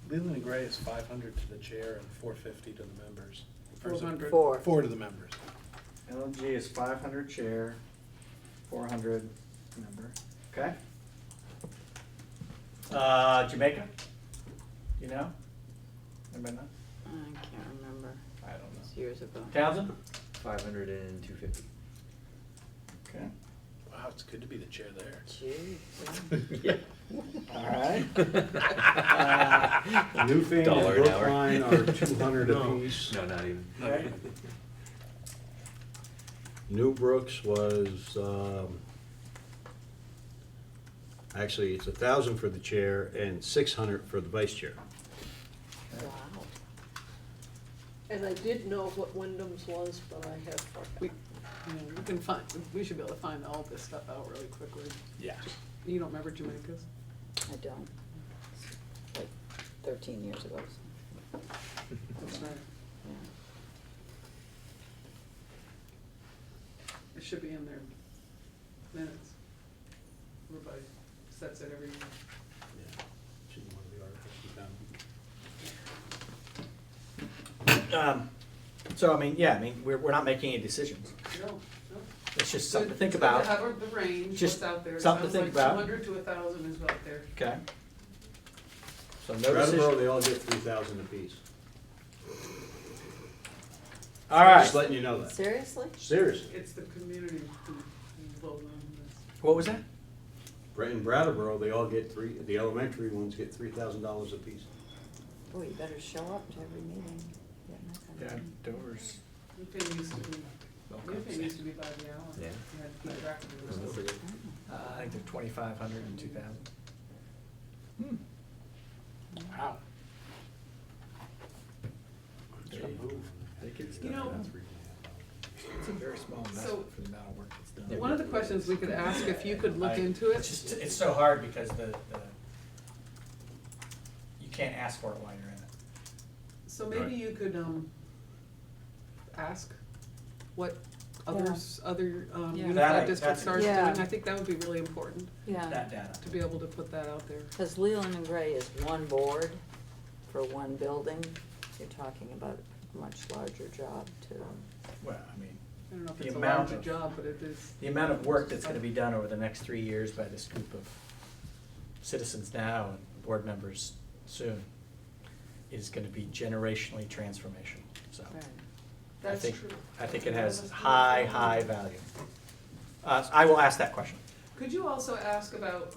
Leland and Gray is 500 to the chair and 450 to the members. Or is it 400. Four. 4 to the members. LNG is 500 chair, 400 member. Okay. Jamaica? You know? Anybody know? I can't remember. I don't know. It's years ago. Townsend? 500 and 250. Okay. Wow, it's good to be the chair there. Jeez. All right. Newfane and $1 an hour. Brookline are 200 apiece. No, not even. Okay. New Brooks was, actually, it's 1,000 for the chair and 600 for the vice chair. Wow. And I did know what Wyndham's was, but I have We, forgotten. we can find, we should be able to find all this stuff out really quickly. Yeah. You don't remember Jamaica's? I don't. It's like 13 years ago. So, That's right. yeah. It should be in their minutes. Everybody sets it every year. Yeah, should be one of the articles you found. So, I mean, yeah, I mean, we're not making any decisions. No, no. It's just something to Good- think it's good about. to have the range, Just what's out there. something to think about. 200 to 1,000 is out there. Okay. So no Brattleboro, decision. they all get 3,000 apiece. All right. Just letting you know that. Seriously? Seriously. It's the community who vote on this. What was that? In Brattleboro, they all get the elementary ones get $3,000 apiece. Oh, you better show up to every meeting. Get my kind of- doors. Newfane used to be, Newfane used to be by the hour. Yeah. You had to keep track of it. Remember it? I think they're 2,500 and 2,000. Wow. You know, It's a very small So- for the amount of work that's done. one of the questions we could ask, if you could look into it. It's just, it's so hard because you can't ask for it while you're in it. So maybe Right. you could, ask what others, other, Yeah. unified That districts are Yeah. doing. I think that would be really important Yeah, That data. to be able to put that out there. because Leland and Gray is one board for one building. You're talking about a much larger job too. Well, I mean, I don't know if The it's a amount larger of- job, but it is. the amount of work that's gonna be done over the next 3 years by this group of citizens now and board members soon is gonna be generationally transformational, so. Right. That's think- true. I think it has high value. I will ask that question. Could you also ask about,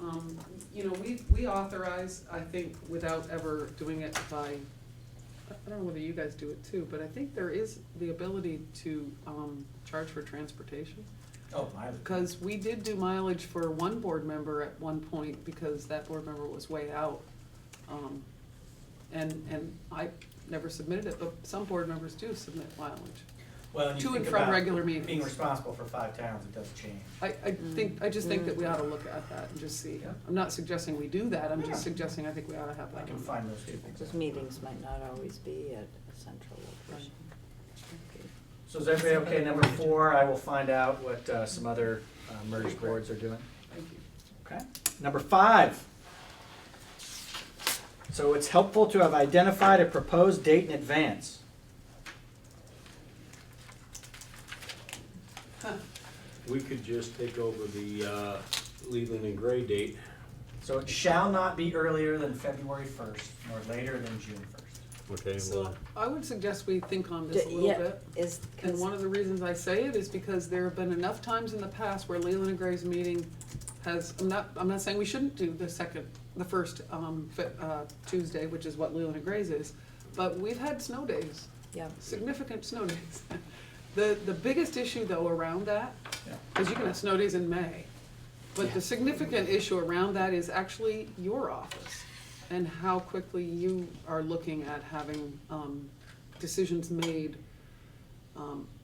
we authorize, I think, without ever doing it by, I don't know whether you guys do it too, but I think there is the ability to, charge for transportation. Oh, mileage. Because we did do mileage for one board member at one point, because that board member was way out. And I never submitted it, but some board members do submit mileage. Well, and you To and think from about regular meetings. Being responsible for 5 towns, it does change. I just think that we ought to look at that and just see. Yeah. I'm not suggesting we do that, I'm Yeah. just suggesting I think we ought to have that. I can on. find those 2 things. Because meetings might not always be at a central location. So is everybody okay? Number 4, I will find out what some other merged boards are doing. Thank you. Okay. Number 5. So it's helpful to have identified a proposed date in advance. We could just take over the Leland and Gray date. So it shall not be earlier than February 1st, nor later than June 1st. Okay, So well, I would suggest we think on this a little Yeah, bit. is, And one of the reasons I say it is because there have been enough times in the past where Leland and Gray's meeting has, I'm not saying we shouldn't do the first Tuesday, which is what Leland and Gray's is, but we've had snow days, yeah, significant snow days. The biggest issue though around that, Yeah. because you can have snow days in May, but the significant issue around that is actually your office and how quickly you are looking at having decisions made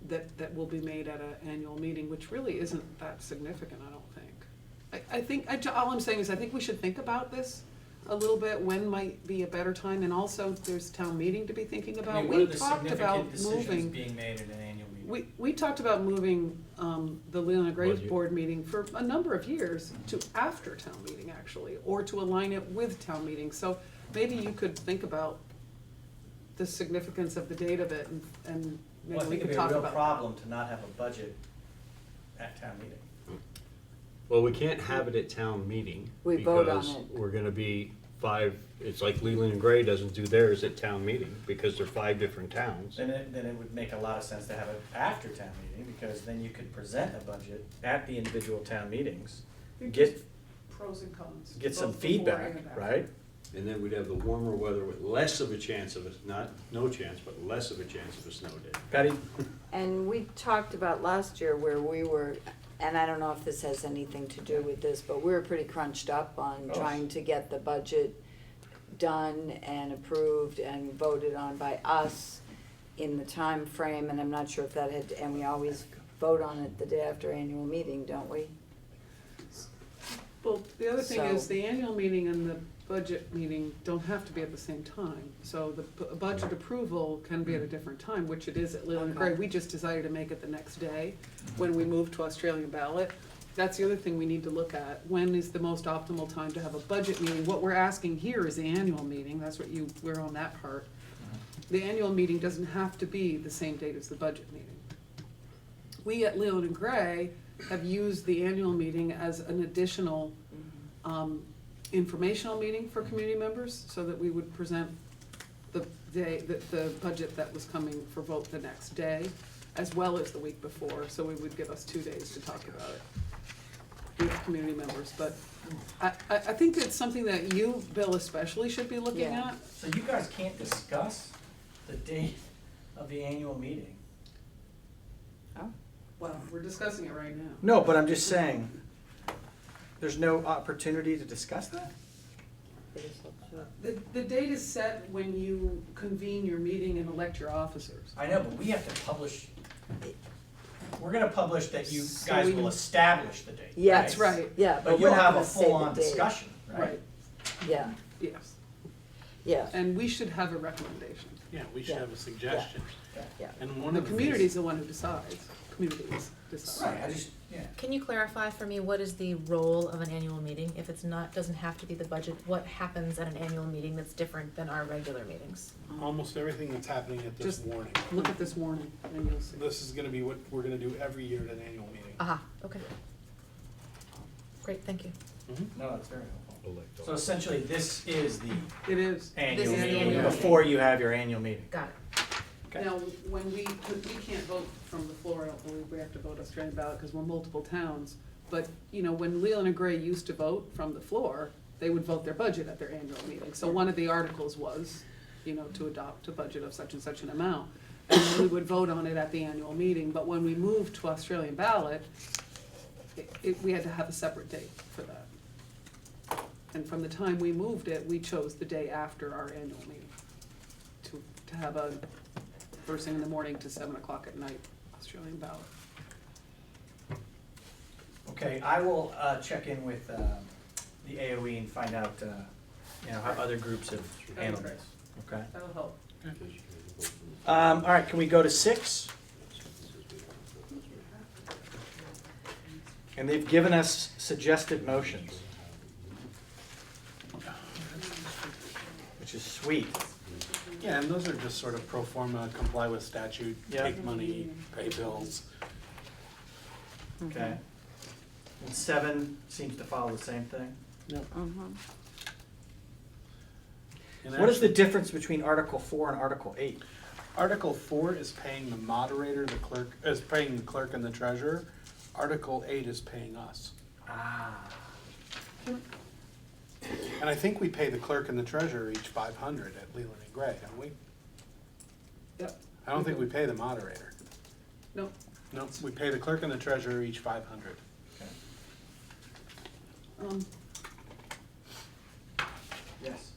that will be made at an annual meeting, which really isn't that significant, I don't think. All I'm saying is I think we should think about this a little bit, when might be a better time, and also there's town meeting to be thinking I about. mean, what We are the talked about significant decisions moving. being made at an annual meeting? We talked about moving the Leland and Graves Budget. board meeting for a number of years to after town meeting, actually, or to align it with town meeting. So maybe you could think about the significance of the date of it, and Well, I maybe we think it'd could be a talk real about that. problem to not have a budget at town meeting. well, we can't have it at town meeting. We vote on because it. we're gonna be 5, it's like Leland and Gray doesn't do theirs at town meeting, because they're 5 different towns. Then it would make a lot of sense to have it after town meeting, because then you could present a budget at the individual town meetings. I think Get, pros and cons. get some both before and feedback, after. right? And then we'd have the warmer weather with less of a chance of no chance, but less of a chance of a snow day. Patty? And we talked about last year where we were, and I don't know if this has anything to do with this, but we were pretty crunched up on Oh. trying to get the budget done and approved and voted on by us in the time frame. And I'm not sure if that had, and we always vote on it the day after annual meeting, don't we? Well, the other thing is, So- the annual meeting and the budget meeting don't have to be at the same time. So the budget approval can be at a different time, which it is at Leland Gray. Okay. We just decided to make it the next day when we moved to Australian ballot. That's the other thing we need to look at. When is the most optimal time to have a budget meeting? What we're asking here is the annual meeting. That's what we're on that part. The annual meeting doesn't have to be the same date as the budget meeting. We at Leland and Gray have used the annual meeting as an additional informational meeting for community members, so that we would present the budget that was coming for vote the next day, as well as the week before, so it would give us 2 days to talk about it with community members. But I think it's something that you, Bill especially, should be looking Yeah. at. So you guys can't discuss the date of the annual meeting? Well, we're discussing it right now. No, but I'm just saying, there's no opportunity to discuss that? The date is set when you convene your meeting and elect your officers. I know, but we have to publish, we're gonna publish that you So guys we- will establish the date. Yeah. That's right. Yeah, But but we're you'll not have a gonna say the full-on date. discussion, right? Right, Yeah, yes. yeah, And we should have a recommendation. Yeah, we should Yeah. have a suggestion. yeah. And one The of the community's the one who decides. Communities decide. Right, I just, yeah. Can you clarify for me, what is the role of an annual meeting? If it's not, doesn't have to be the budget, what happens at an annual meeting that's different than our regular meetings? almost everything that's happening at this Just- warning. Look at this warning and you'll see. This is gonna be what we're gonna do every year at an annual meeting. Aha, okay. Great, thank you. No, that's very helpful. So essentially, this is the It is. annual is the meeting annual before you have your annual meeting. Got it. Okay. Now, when we can't vote from the floor, I don't believe we have to vote Australian ballot because we're multiple towns. But, you know, when Leland and Gray used to vote from the floor, they would vote their budget at their annual meeting. So one of the articles was, you know, to adopt a budget of such and such an amount. And then we would vote on it at the annual meeting. But when we moved to Australian ballot, we had to have a separate date for that. And from the time we moved it, we chose the day after our annual meeting to have a first thing in the morning to 7 o'clock at night, Australian ballot. Okay, I will check in with the AOE and find out, you know, how other groups have handled this, okay? That'll help. All right, can we go to 6? And they've given us suggested motions, which is sweet. Yeah, and those are just sort of pro forma, comply with statute, Yeah. take money, pay bills. Okay. And 7 seems to follow the same thing. Mhm. And What is the actually, difference between Article 4 and Article 8? Article 4 is paying the moderator, the clerk, is paying the clerk and the treasurer. Article 8 is paying us. Ah. And I think we pay the clerk and the treasurer each 500 at Leland and Gray, don't we? Yep. I don't think we pay the moderator. No, No, we pay the clerk and the treasurer each 500. um, Yes.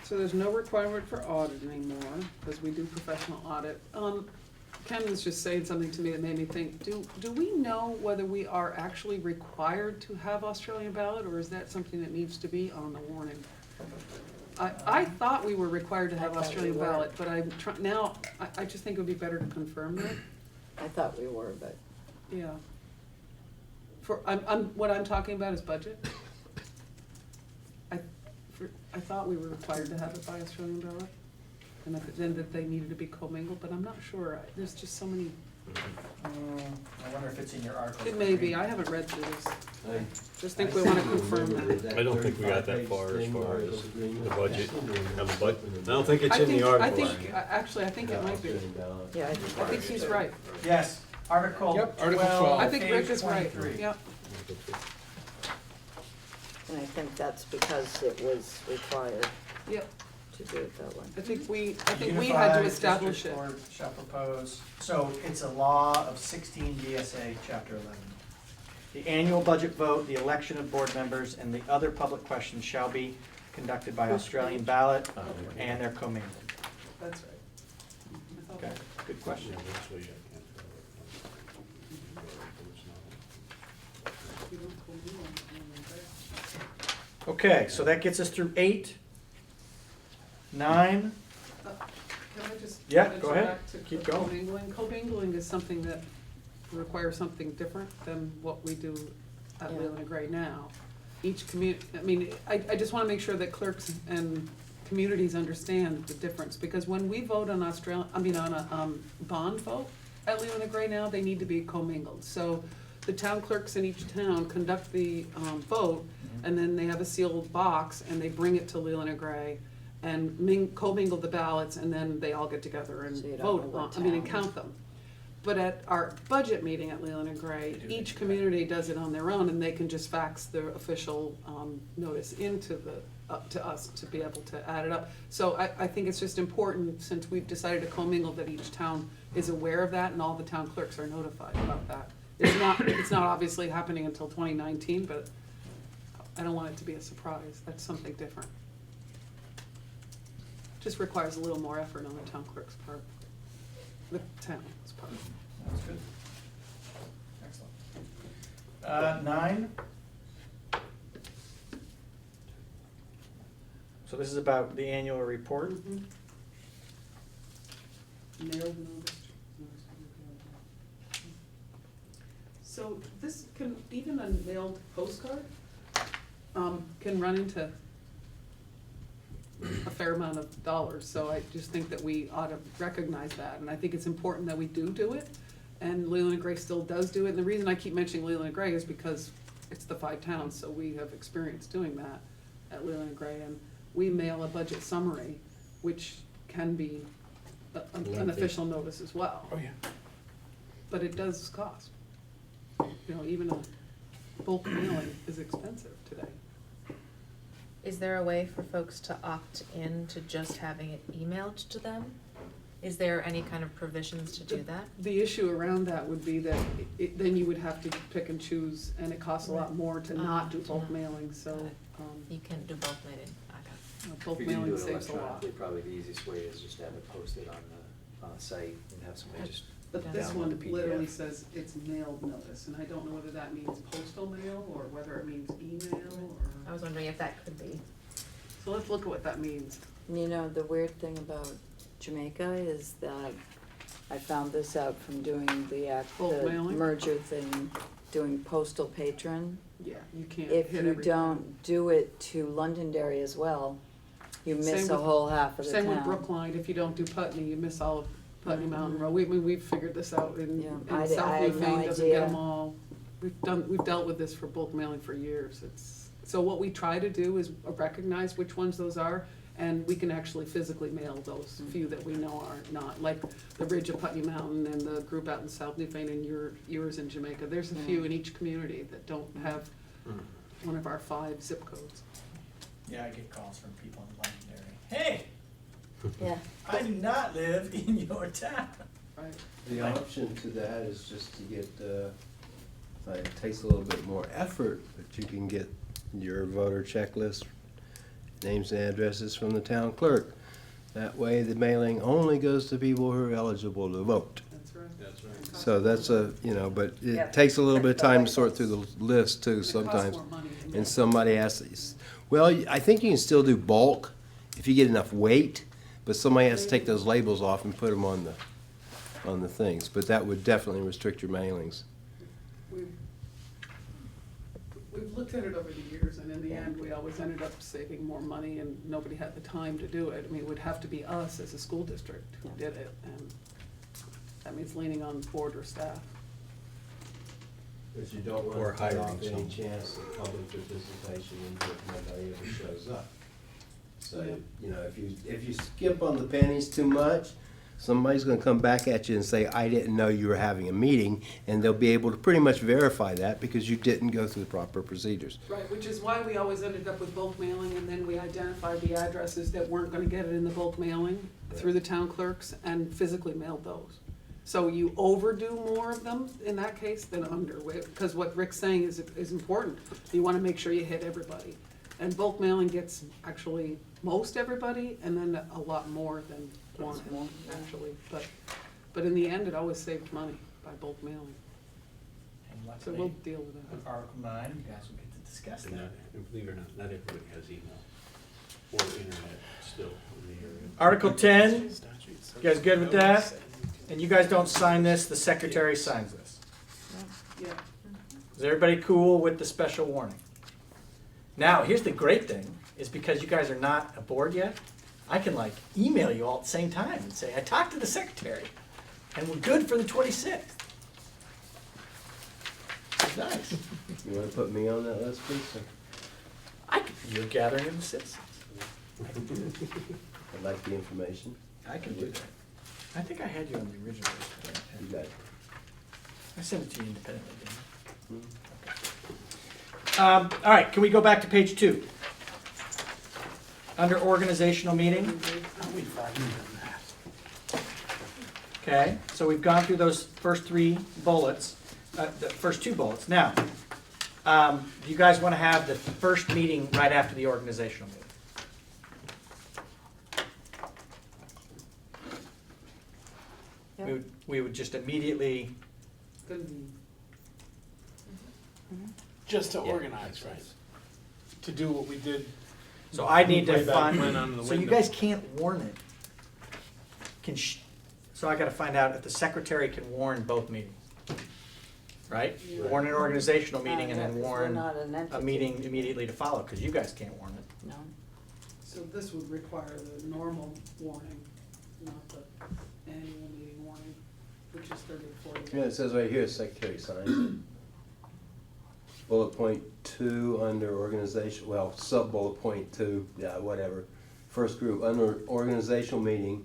so there's no requirement for audit anymore, because we do professional audit. Ken was just saying something to me that made me think, do we know whether we are actually required to have Australian ballot, or is that something that needs to be on the warning? I thought we were required to I have thought we Australian were. ballot, but now, I just think it would be better to confirm that, I thought we were, but, yeah. What I'm talking about is budget. I thought we were required to have it by Australian ballot, and then that they needed to be commingled, but I'm not sure, there's just so many, I wonder if it's in your article. it may be, I haven't read through this. Just think we wanna confirm that. I don't think we got that far as the budget. I don't think it's in the I article. think, actually, I think it might be, yeah, I think he's right, Yes, Article Yep, Article 12. 12. I think Rick page is right, 23. yep. And I think that's because it was required Yep, to do it that way. I think we had to Unified establish District it. Board shall propose, so it's a law of 16 DSA, Chapter 11. The annual budget vote, the election of board members, and the other public questions shall be conducted by Australian ballot, and they're commingled. That's right. I thought Okay, good question. Yeah, this way I can't tell it. we don't commingle them, right? Okay, so that gets us through 8, 9, Can I just? Yeah, mention go ahead. back to Keep going. commingling? Commingling is something that requires something different than what we do at Yeah. Leland and Gray now. Each I just wanna make sure that clerks and communities understand the difference, because when we vote on on a, bond vote at Leland and Gray now, they need to be commingled. So the town clerks in each town conduct the, vote, and then they have a sealed box, and they bring it to Leland and Gray, and commingle the ballots, and then they all get together and So you don't vote know what and town. count them. But at our budget meeting at Leland and Gray, each community does it on their own, and they can just fax their official, notice into to us to be able to add it up. So I think it's just important, since we've decided to commingle, that each town is aware of that, and all the town clerks are notified about that. It's not obviously happening until 2019, but I don't want it to be a surprise. That's something different. Just requires a little more effort on the town clerk's part, the town's part. That's good. Excellent. 9. So this is about the annual report. Mailed notice. So this can, even a mailed postcard, can run into a fair amount of dollars, so I just think that we ought to recognize that, and I think it's important that we do it, and Leland and Gray still does do it, and the reason I keep mentioning Leland and Gray is because it's the 5 towns, so we have experience doing that at Leland and Gray, and we mail a budget summary, which can be an official notice as well, Oh, yeah. but it does cost. You know, even a bulk mailing is expensive today. Is there a way for folks to opt in to just having it emailed to them? Is there any kind of provisions to do that? The issue around that would be that then you would have to pick and choose, and it costs a lot more to not do bulk mailing, so, Got it. You can't do bulk mailing, okay. bulk If you can do mailing it saves a lot. electronically, probably the easiest way is just to have it posted on the site and have somebody just But this download one the PDF. literally says it's mailed notice, and I don't know whether that means postal mail or whether it means email I or, was wondering if that could be. so let's look at what that means. You know, the weird thing about Jamaica is that I found this out from doing the Bulk the mailing? merger thing, doing postal patron. Yeah, you can't If hit you everything. don't do it to Londonderry as well, you miss Same a with- whole half of the town. Same with Brookline, if you don't do Putney, you miss all of Putney Mountain Road. We've figured this out, and Yeah, and I South had no Newfane doesn't get idea. them all. We've dealt with this for bulk mailing for years. So what we try to do is recognize which ones those are, and we can actually physically mail those few that we know are not, like the Ridge of Putney Mountain and the group out in South Newfane and yours in Jamaica. There's a few in each community that don't have one of our 5 zip codes. Yeah, I get calls from people in Londonderry. Hey, Yeah, I do not live in your town. Right. The option to that is just to get, it takes a little bit more effort, but you can get your voter checklist, names and addresses from the town clerk. That way, the mailing only goes to people who are eligible to vote. That's right. That's right. So that's but Yeah, it takes a little bit of time to sort that's- through the list too It costs sometimes. more money to mail. And somebody has to, well, I think you can still do bulk if you get enough weight, but somebody has to take those labels off and put them on the things, but that would definitely restrict your mailings. We've looked at it over the years, and in the end, we always ended up saving more money, and nobody had the time to do it. I mean, it would have to be us as a school district who did it, and that means leaning on board or staff. Because you don't Or want to cut hiring off any someone. chance of public participation until nobody ever shows up. So, Yeah. if you skimp on the pennies too much, somebody's gonna come back at you and say, I didn't know you were having a meeting, and they'll be able to pretty much verify that because you didn't go through the proper procedures. Right, which is why we always ended up with bulk mailing, and then we identified the addresses that weren't gonna get it in the bulk mailing through the town clerks and physically mailed those. So you overdo more of them in that case than under, because what Rick's saying is important. You wanna make sure you hit everybody. And bulk mailing gets actually most everybody, and then a lot more than one, actually. But in the end, it always saved money by bulk mailing. And So luckily, we'll deal with that. with Article 9, you guys will get to discuss And that. believe it or not, not everybody has email or internet still in the area. Article 10, you guys good with that? And you guys don't sign this, the secretary signs this. Yeah. Is everybody cool with the special warning? Now, here's the great thing, is because you guys are not a board yet, I can like email you all at the same time and say, I talked to the secretary, and we're good for the 26th. It's nice. You wanna put me on that list, please? You're gathering of the citizens. I'd like the information. I can do that. I think I had you on the original list. but You got it. I sent it to you independently, didn't Mhm. I? All right, can we go back to page 2? Under organizational meeting. We've already done that. Okay, so we've gone through those first 3 bullets, the first 2 bullets. Now, do you guys want to have the first meeting right after the organizational meeting? Yeah. We would just immediately, Good. Just to Yeah, organize, makes right? sense. To do what we did. so I need to Way back when on find, the so you window. guys can't warn it. So I gotta find out if the secretary can warn both meetings. Right? Warn an organizational meeting and Yeah, then 'cause we're warn not an a entity. meeting immediately to follow, because you guys can't warn it. No. So this would require the normal warning, not the annual meeting warning, which is 30 to 40 Yeah, it says right here, secretary signs it. Bullet point 2 under organization, well, sub-bullet point 2, yeah, whatever. First group, under organizational meeting,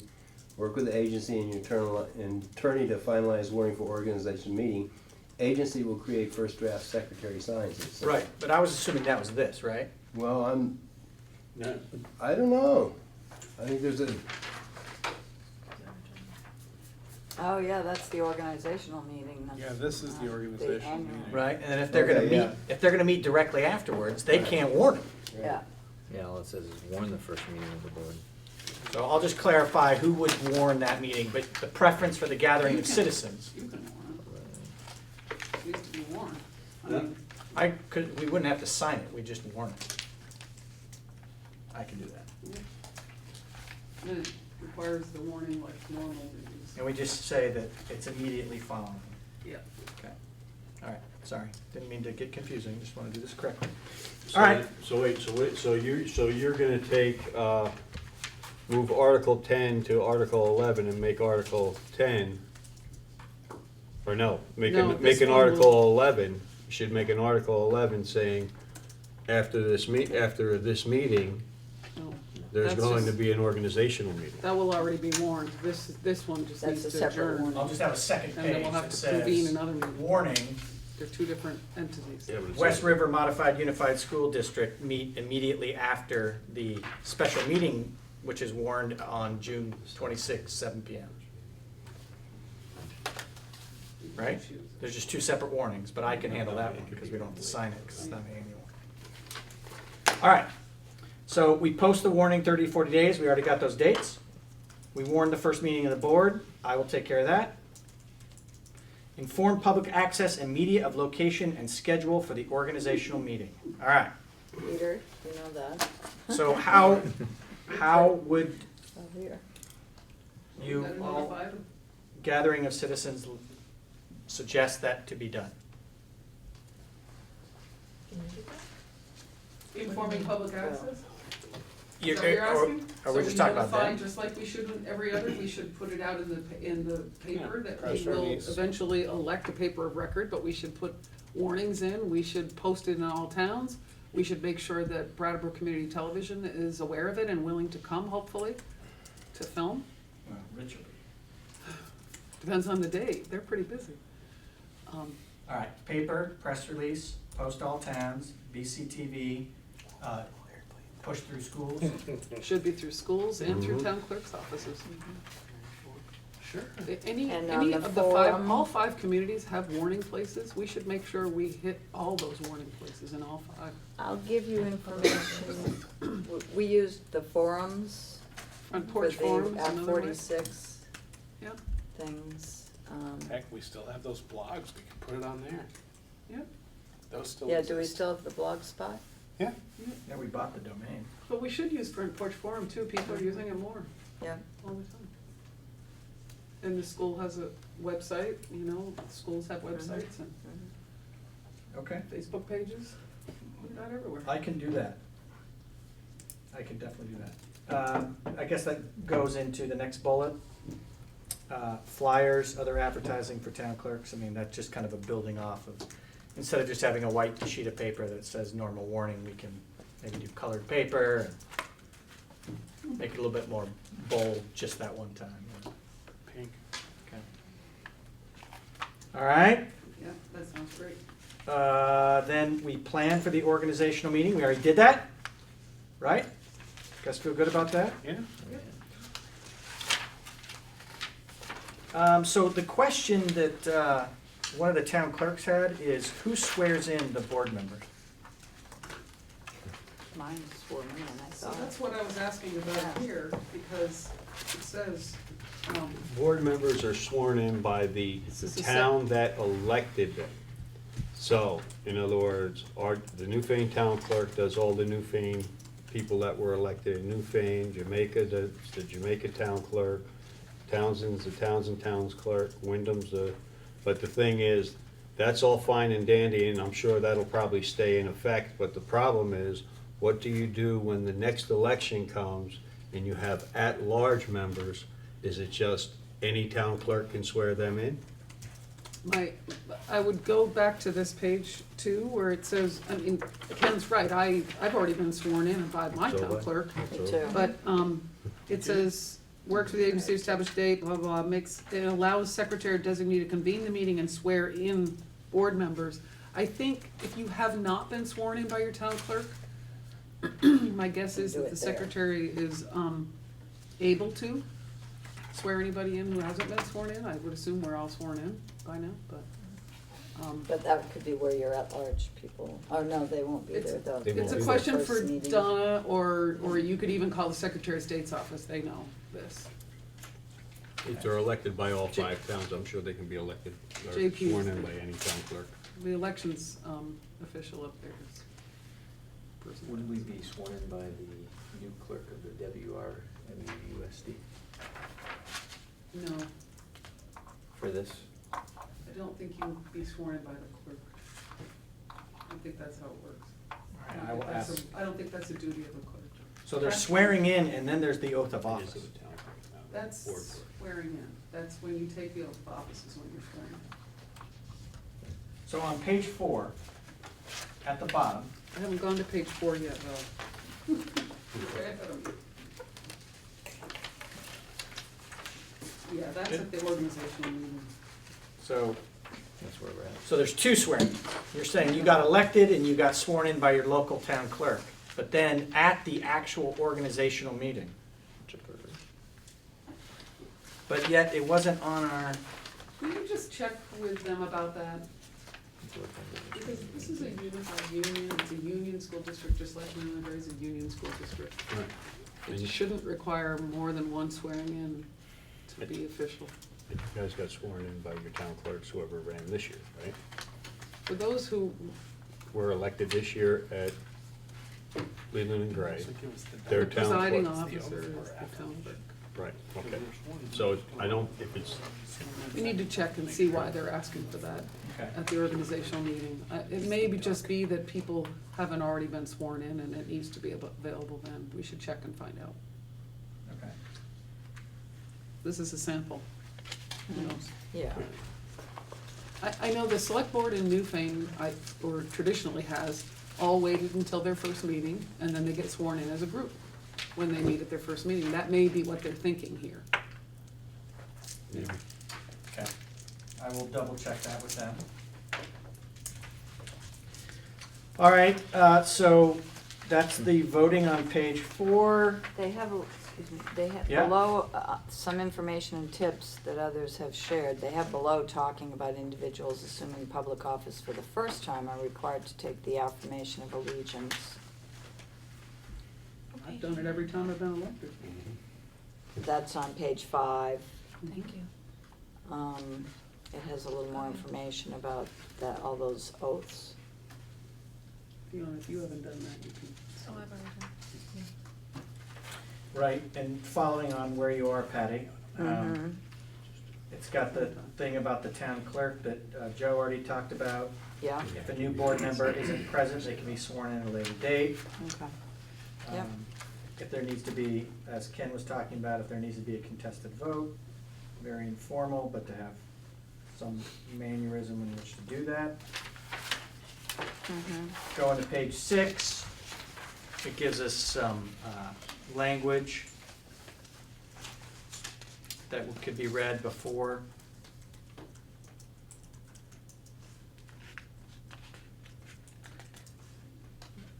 work with the agency and your attorney to finalize warning for organizational meeting. Agency will create first draft, secretary signs it. So- Right, but I was assuming that was this, right? Well, No, I don't know. I think there's a, Oh, yeah, that's the organizational meeting. That's, Yeah, this is the organizational annual. meeting. Right, and then if they're gonna Okay, meet, yeah. if they're gonna meet directly afterwards, they can't warn it. Yeah. Yeah, all it says is warn the first meeting of the board. So I'll just clarify who would warn that meeting, but the preference for the gathering of citizens, You can warn it. It needs to be warned. I Yeah. mean, we wouldn't have to sign it, we just warn it. I can do that. then it requires the warning like normal meetings. And we just say that it's immediately following. Yeah. Okay. All right, sorry, didn't mean to get confusing, just wanna do this correctly. So- All right. So wait, so you're gonna take, move Article 10 to Article 11 and make Article 10, or no, make No, an, this make an one will- Article 11, you should make an Article 11 saying, after this meeting, No, there's that's going to just- be an organizational meeting. That will already be warned. This one just That's needs a to separate adjourn. warning. I'll just have a second And then page we'll have that to convene says, another meeting. warning, They're two different entities. Yeah, but it's West like- River Modified Unified School District meet immediately after the special meeting, which is warned on June 26, 7 PM. Right? There's just 2 separate warnings, but I can handle that one because we don't have to sign it because it's not annual. All right, so we post the warning 30 to 40 days. We already got those dates. We warn the first meeting of the board. I will take care of that. Inform public access and media of location and schedule for the organizational meeting. All right, Peter, you know that? so how would Oh, here. you Gotta all, notify them. gathering of citizens, suggest that to be done? Informing public access? Is You're- that what you're or- asking? Are we just talking about So we that? notify, just like we should in every other, we should put it out in the paper Yeah, that press we will release. eventually elect a paper of record, but we should put warnings in, we should post it in all towns. We should make sure that Brattleboro Community Television is aware of it and willing to come, hopefully, to film. Well, Rich will be. Depends on the day, they're pretty busy. All right, paper, press release, post all towns, BCTV, push through schools. Should be through schools and through Mhm. town clerk's offices. Sure. Any And on any the of the five, forum? all five communities have warning places. We should make sure we hit all those warning places in all five. I'll give you information. We used the forums Front for porch forums, the Act another way. 46 Yep. things. Heck, we still have those blogs, we can put it on there. Yep. Those still Yeah, exist. do we still have the blog spot? Yeah. Yeah, we bought the domain. But we should use front porch forum too. People are using it more Yeah. all the time. And the school has a website, you know, schools have websites and Okay. Facebook pages. Put that everywhere. I can do that. I can definitely do that. I guess that goes into the next bullet. Flyers, other advertising for town clerks. I mean, that's just kind of a building off of, instead of just having a white sheet of paper that says normal warning, we can maybe do colored paper and make it a little bit more bold just that one time. Pink. Okay. All right. Yeah, that sounds great. Then we plan for the organizational meeting. We already did that, right? Guys feel good about that? Yeah. So the question that one of the town clerks had is, who swears in the board members? Mine swore me and I So saw it. that's what I was asking about here, because it says, Board members are sworn in by the This is a town that elected them. So, in other words, the Newfane town clerk does all the Newfane people that were elected in Newfane, Jamaica, the Jamaica town clerk, Townsend's the Townsend Towns clerk, Wyndham's but the thing is, that's all fine and dandy, and I'm sure that'll probably stay in effect, but the problem is, what do you do when the next election comes and you have at-large members? Is it just any town clerk can swear them in? I would go back to this page too, where it says, I mean, Ken's right, I've already been sworn in by my So town what? clerk. Me too. But, it says, works for the agency, established date, blah, blah, blah, it allows secretary or designee to convene the meeting and swear in board members. I think if you have not been sworn in by your town clerk, my guess is Do that it the there. secretary is, able to swear anybody in who hasn't been sworn in. I would assume we're all sworn in by now, but, But that could be where you're at-large people. Oh, no, they won't be It's- there, though. They it's won't a be question First for meeting. Donna, or you could even call the Secretary of State's office, they know this. If they're elected by all five towns, I'm sure they can be elected or JP. sworn in by any town clerk. The elections, official up there is person. Would we be sworn in by the new clerk of the WRMUSD No, for this? I don't think you would be sworn in by the clerk. I don't think that's how it works. All right, I will ask. I don't think that's a duty of a clerk. So there's swearing in, and then there's the oath of It is office. to the town clerk, not the That's board clerk. swearing in. That's when you take the oath of office is when you're swearing in. So on page 4, at the bottom, I haven't gone to page 4 yet, though. Yeah, that's at the organizational meeting. so That's where we're at. So there's two swearing. You're saying you got elected and you got sworn in by your local town clerk. But then at the actual organizational meeting, but yet it wasn't on our, Will you just check with them about that? Because this is a unified union, it's a union school district, just like Lunenburg is a union school district. Right. It shouldn't require more than one swearing in to be official. You guys got sworn in by your town clerks, whoever ran this year, right? For those who, Were elected this year at Leland and Gray. Looks like it was the Their delegate. town presiding clerk. officer is Or the after town the clerk. Right, okay. So I don't, if it's, We need to check and see why they're asking for that okay. at the organizational meeting. It may just be that people haven't already been sworn in and it needs to be available then. We should check and find out. Okay. This is a sample. Who knows? Yeah. I know the select board in Newfane, or traditionally has, all waited until their first meeting, and then they get sworn in as a group when they meet at their first meeting. That may be what they're thinking here. yeah. I will double check that with them. All right, so that's the voting on page 4. They have, they have Yeah. below, some information and tips that others have shared. They have below talking about individuals assuming public office for the first time are required to take the affirmation of allegiance. I've done it every time I've been elected. That's on page 5. Thank you. It has a little more information about that, all those oaths. Fiona, if you haven't done that, you can. Oh, I've already done. Right, and following on where you are, Patty, Mhm. it's got the thing about the town clerk that Joe already talked about. Yeah, If a new board member isn't present, they can be sworn in at a later date. okay. Yep. If there needs to be, as Ken was talking about, if there needs to be a contested vote, very informal, but to have some mannerism in which to do that. Mhm. Going to page 6, it gives us some language that could be read before.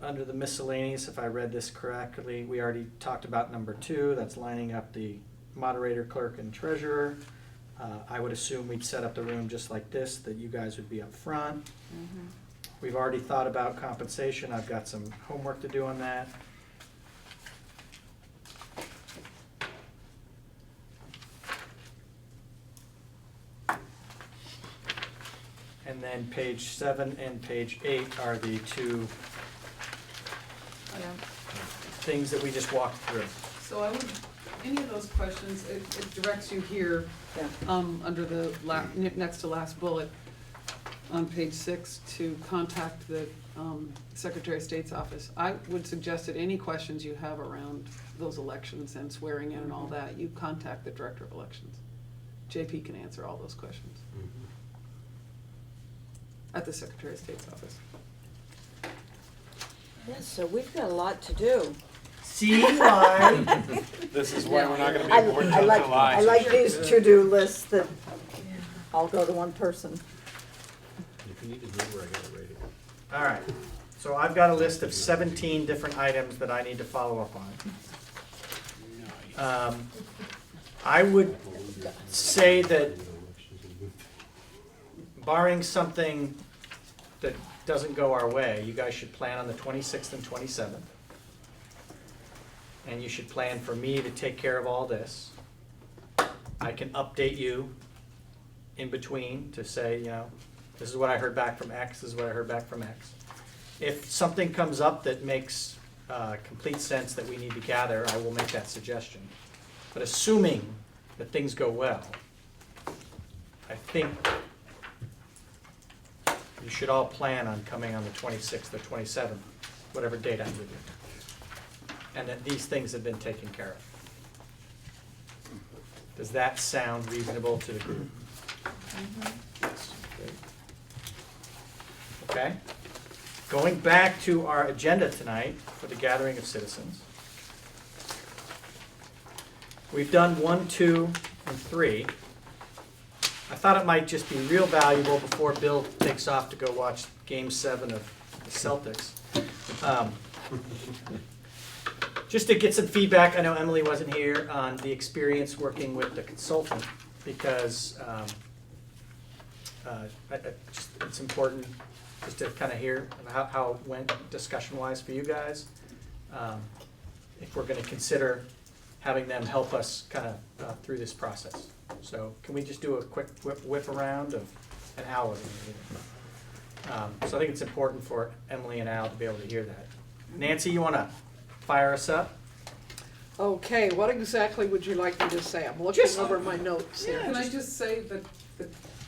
Under the miscellaneous, if I read this correctly, we already talked about number 2, that's lining up the moderator, clerk, and treasurer. I would assume we'd set up the room just like this, that you guys would be up front. Mhm. We've already thought about compensation, I've got some homework to do on that. And then page 7 and page 8 are the 2 Yeah. things that we just walked through. So I would, any of those questions, it directs you here, Yeah. under the next to last bullet, on page 6, to contact the Secretary of State's office. I would suggest that any questions you have around those elections and swearing in and all that, you contact the Director of Elections. JP can answer all those questions at the Secretary of State's office. Yeah, so we've got a lot to do. See why? This is why we're not gonna be I bored I till like, July. I like these to-do lists that all go to one person. If you need a number, I got it right here. All right, so I've got a list of 17 different items that I need to follow up on. I would say that barring something that doesn't go our way, you guys should plan on the 26th and 27th. And you should plan for me to take care of all this. I can update you in between to say, you know, this is what I heard back from X, this is what I heard back from X. If something comes up that makes complete sense that we need to gather, I will make that suggestion. But assuming that things go well, I think you should all plan on coming on the 26th or 27th, whatever date I give you. And that these things have been taken care of. Does that sound reasonable to the group? Okay? Going back to our agenda tonight for the gathering of citizens. We've done 1, 2, and 3. I thought it might just be real valuable before Bill takes off to go watch Game 7 of the Celtics. Just to get some feedback, I know Emily wasn't here, on the experience working with the consultant, because it's important just to kind of hear how it went discussion-wise for you guys. If we're going to consider having them help us kind of through this process. So can we just do a quick whip around of an hour? So I think it's important for Emily and Al to be able to hear that. Nancy, you want to fire us up? Okay, what exactly would you like me to say? I'm looking over my notes here. Can I just say that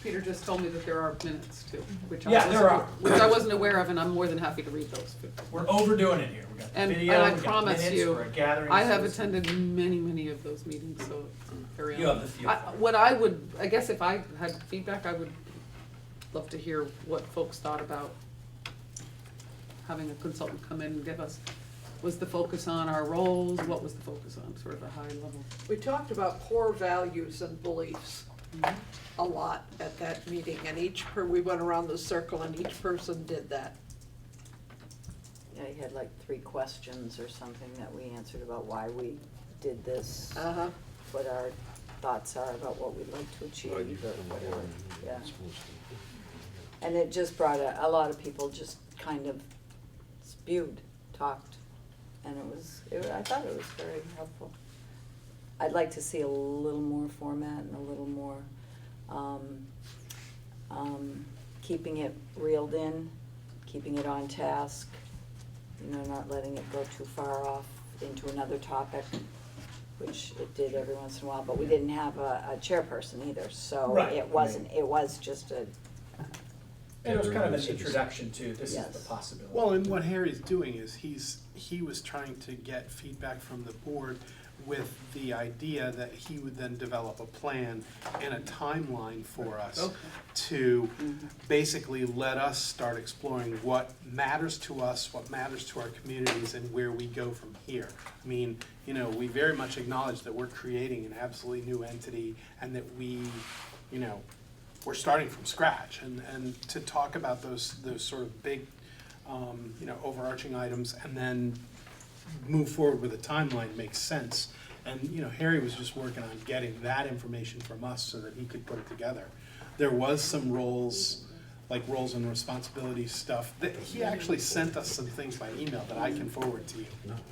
Peter just told me that there are minutes too, which Yeah, there are. which I wasn't aware of, and I'm more than happy to read those. We're overdoing it here. We got the And video, I we got promise minutes, you, we're gathering I have citizens. attended many of those meetings, so carry on. You have the feel for it. What I would, I guess if I had feedback, I would love to hear what folks thought about having a consultant come in and give us, was the focus on our roles, what was the focus on, sort of a high level? We talked about core values and beliefs. a lot at that meeting, and we went around the circle and each person did that. Yeah, you had like 3 questions or something that we answered about why we did this, Uh-huh. what our thoughts are about what we'd like to achieve, or whatever, yeah. And it just brought a lot of people just kind of spewed, talked, and I thought it was very helpful. I'd like to see a little more format and a little more, keeping it reeled in, keeping it on task, not letting it go too far off into another topic, which it did every once in a while, but we didn't have a chairperson either, so Right. it was just a, It was kind of an introduction to this is Yes. the possibility. Well, and what Harry's doing is he was trying to get feedback from the board with the idea that he would then develop a plan and a timeline for us to basically let us start exploring what matters to us, what matters to our communities, and where we go from here. I mean, we very much acknowledge that we're creating an absolutely new entity and that we're starting from scratch, and to talk about those sort of big, overarching items, and then move forward with a timeline makes sense. And, Harry was just working on getting that information from us so that he could put it together. There was some roles and responsibilities stuff, that he actually sent us some things by email that I can forward to you. No, I know.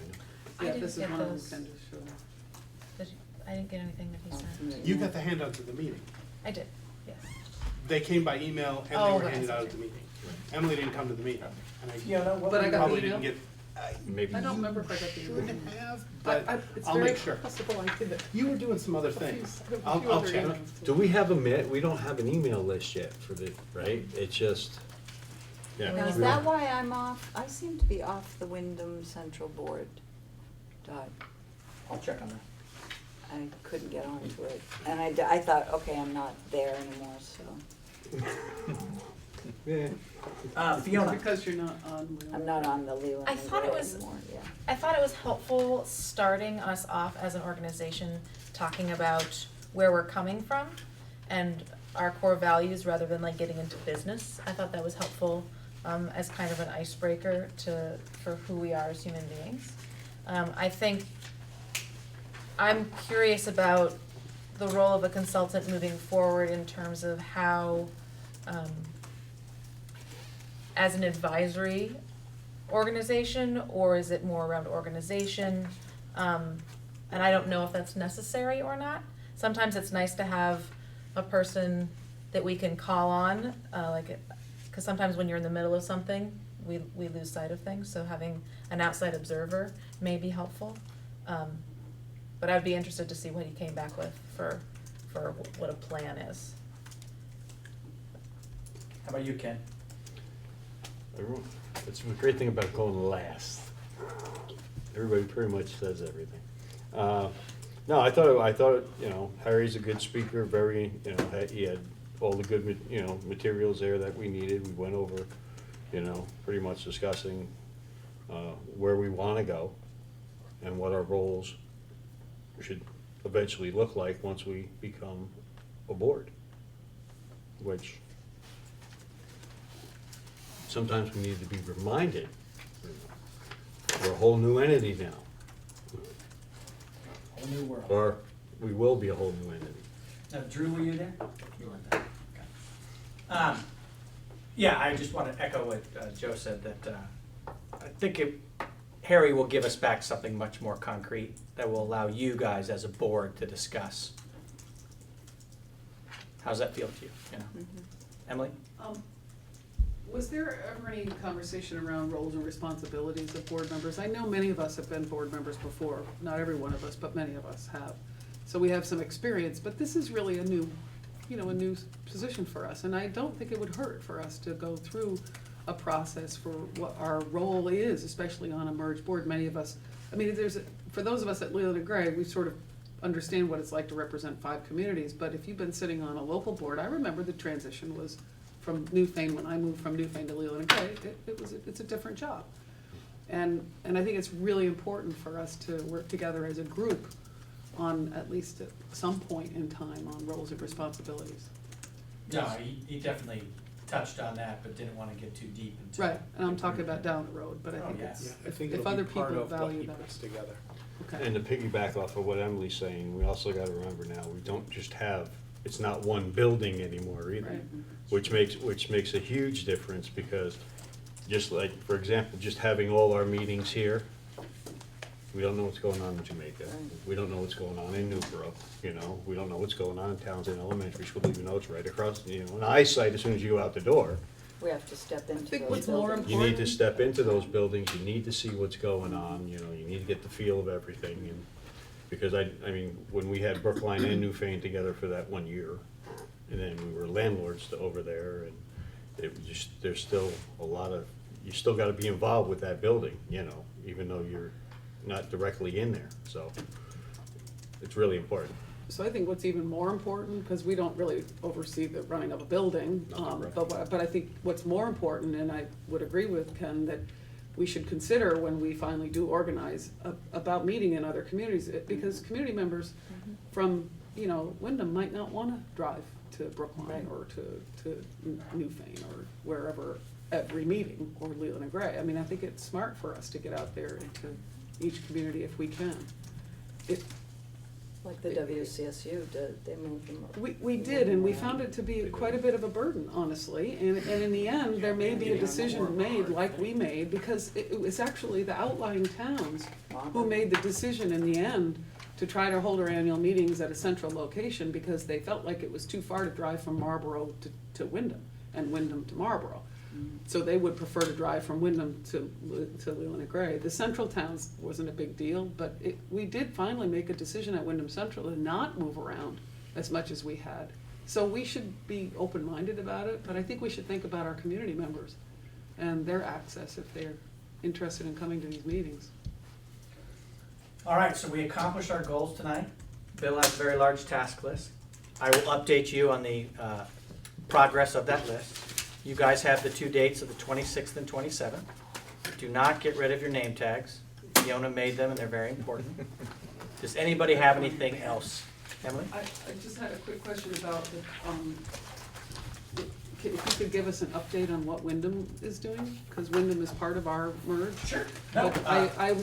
I Yeah, didn't this is get one of them, those. Ken just showed. I didn't get anything that he sent. You got the handouts at the meeting. I did, yes. They came by email and they Oh, were okay. handed out at the meeting. Emily didn't come to the meeting, and But I got the probably email. didn't get, Maybe. I don't remember if I got the email. shouldn't have, but It's I'll very make sure. possible I did it. You were doing some other A few- things. a few I'll other check. emails. Do we have we don't have an email list yet for the, right? It's just, now, yeah. is that why I'm off? I seem to be off the Wyndham Central Board. I'll check on that. I couldn't get onto it, and I thought, okay, I'm not there anymore, so, Fiona, Because you're not on. I'm not on the Leland I and thought it Gray was- anymore, yeah. I thought it was helpful starting us off as an organization, talking about where we're coming from and our core values rather than like getting into business. I thought that was helpful as kind of an icebreaker for who we are as human beings. I think I'm curious about the role of a consultant moving forward in terms of how, as an advisory organization, or is it more around organization? And I don't know if that's necessary or not. Sometimes it's nice to have a person that we can call on, because sometimes when you're in the middle of something, we lose sight of things, so having an outside observer may be helpful. But I'd be interested to see what he came back with for what a plan is. how about you, Ken? It's the great thing about going last. Everybody pretty much says everything. No, I thought, Harry's a good speaker, very, he had all the good, materials there that we needed. We went over, pretty much discussing, where we wanna go and what our roles should eventually look like once we become a board, which sometimes we need to be reminded, we're a whole new entity now, Whole new world. or we will be a whole new entity. Now, Drew, were you there? You weren't there, okay. Yeah, I just want to echo what Joe said, that I think Harry will give us back something much more concrete that will allow you guys as a board to discuss. How's that feel to you? Emily? Was there ever any conversation around roles and responsibilities of board members? I know many of us have been board members before, not every one of us, but many of us have. So we have some experience, but this is really a new position for us. And I don't think it would hurt for us to go through a process for what our role is, especially on a merged board. Many of us, for those of us at Leland and Gray, we sort of understand what it's like to represent 5 communities. But if you've been sitting on a local board, I remember the transition was from Newfane, when I moved from Newfane to Leland and Gray, it's a different job. And I think it's really important for us to work together as a group on, at least at some point in time, on roles and responsibilities. No, he definitely touched on that, but didn't wanna get too deep into. Right, and I'm talking about down the road, but I Oh, think yeah. it's, Yeah, I if think if it'll other be part people of what value he that, puts together. okay. And to piggyback off of what Emily's saying, we also gotta remember now, we don't just have, it's not one building anymore either. Right. Which makes a huge difference, because just like, for example, just having all our meetings here, we don't know what's going on in Jamaica. We don't know what's going on in Newborough, you know, we don't know what's going on in Townsend Elementary School, even though it's right across, you know, an eyesight as soon as you go out the door. We have to step into think those what's more buildings. You need to step into those buildings, you need to see what's going on, you know, you need to get the feel of everything, and, because I mean, when we had Brookline and Newfane together for that 1 year, and then we were landlords over there, and it was just, there's still a lot of, you still gotta be involved with that building, you know, even though you're not directly in there, so it's really important. So I think what's even more important, because we don't really oversee the running of a building, but I think what's more important, and I would agree with Ken, that we should consider when we finally do organize about meeting in other communities, because community members from, you know, Wyndham might not wanna drive to Brookline or to Newfane or wherever every meeting, or Leland and Gray. I mean, I think it's smart for us to get out there into each community if we can. Like the WCSU did, they moved them. We did, and we found it to be quite a bit of a burden, honestly, and in the end, there may be a decision made like we made, because it was actually the outlying towns who made the decision in the end to try to hold our annual meetings at a central location, because they felt like it was too far to drive from Marlboro to Wyndham, and Wyndham to Marlboro. So they would prefer to drive from Wyndham to Leland and Gray. The central towns wasn't a big deal, but we did finally make a decision at Wyndham Central to not move around as much as we had. So we should be open-minded about it, but I think we should think about our community members and their access if they're interested in coming to these meetings. All right, so we accomplished our goals tonight. Bill has a very large task list. I will update you on the progress of that list. You guys have the 2 dates of the 26th and 27th. Do not get rid of your name tags. Fiona made them and they're very important. Does anybody have anything else? Emily? I just had a quick question about if you could give us an update on what Wyndham is doing, because Wyndham is part of our merge. Sure. But I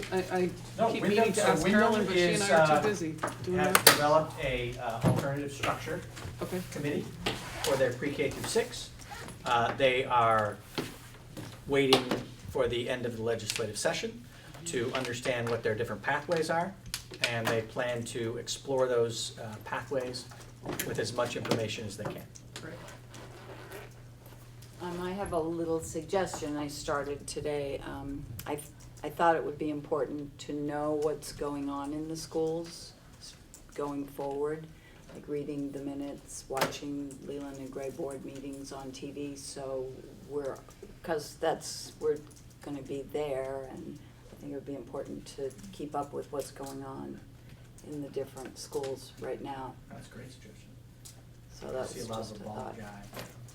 keep meaning to ask Carolyn, but she and I are too busy doing Have that. developed a alternative structure Okay, committee for their pre-K through 6. They are waiting for the end of the legislative session to understand what their different pathways are, and they plan to explore those pathways with as much information as they can. great. I have a little suggestion I started today. I thought it would be important to know what's going on in the schools going forward, like reading the minutes, watching Leland and Gray board meetings on TV, so we're gonna be there, and I think it would be important to keep up with what's going on in the different schools right now. That's a great suggestion. So that's See a lot of just a the bald thought. guy.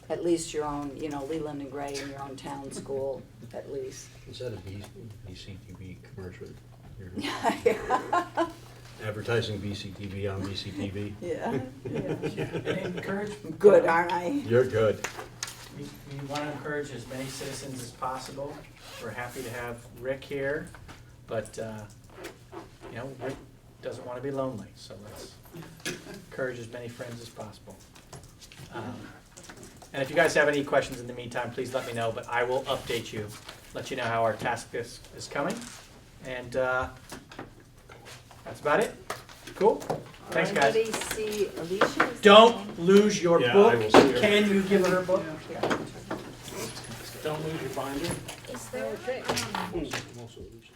At least your own, you know, Leland and Gray in your own town school, at least. Is that a BCTV commercial? You're Yeah. advertising BCTV on BCTV? Yeah. And encourage. Good, aren't I? You're good. We want to encourage as many citizens as possible. We're happy to have Rick here, but, you know, Rick doesn't want to be lonely, so let's encourage as many friends as possible. And if you guys have any questions in the meantime, please let me know, but I will update you, let you know how our task is coming. And that's about it. Cool? Thanks, guys. Anybody see Alicia? Don't lose your Yeah, book. I will see her. Can you give her a book? Don't lose your binder. Is there, Okay. Most of these.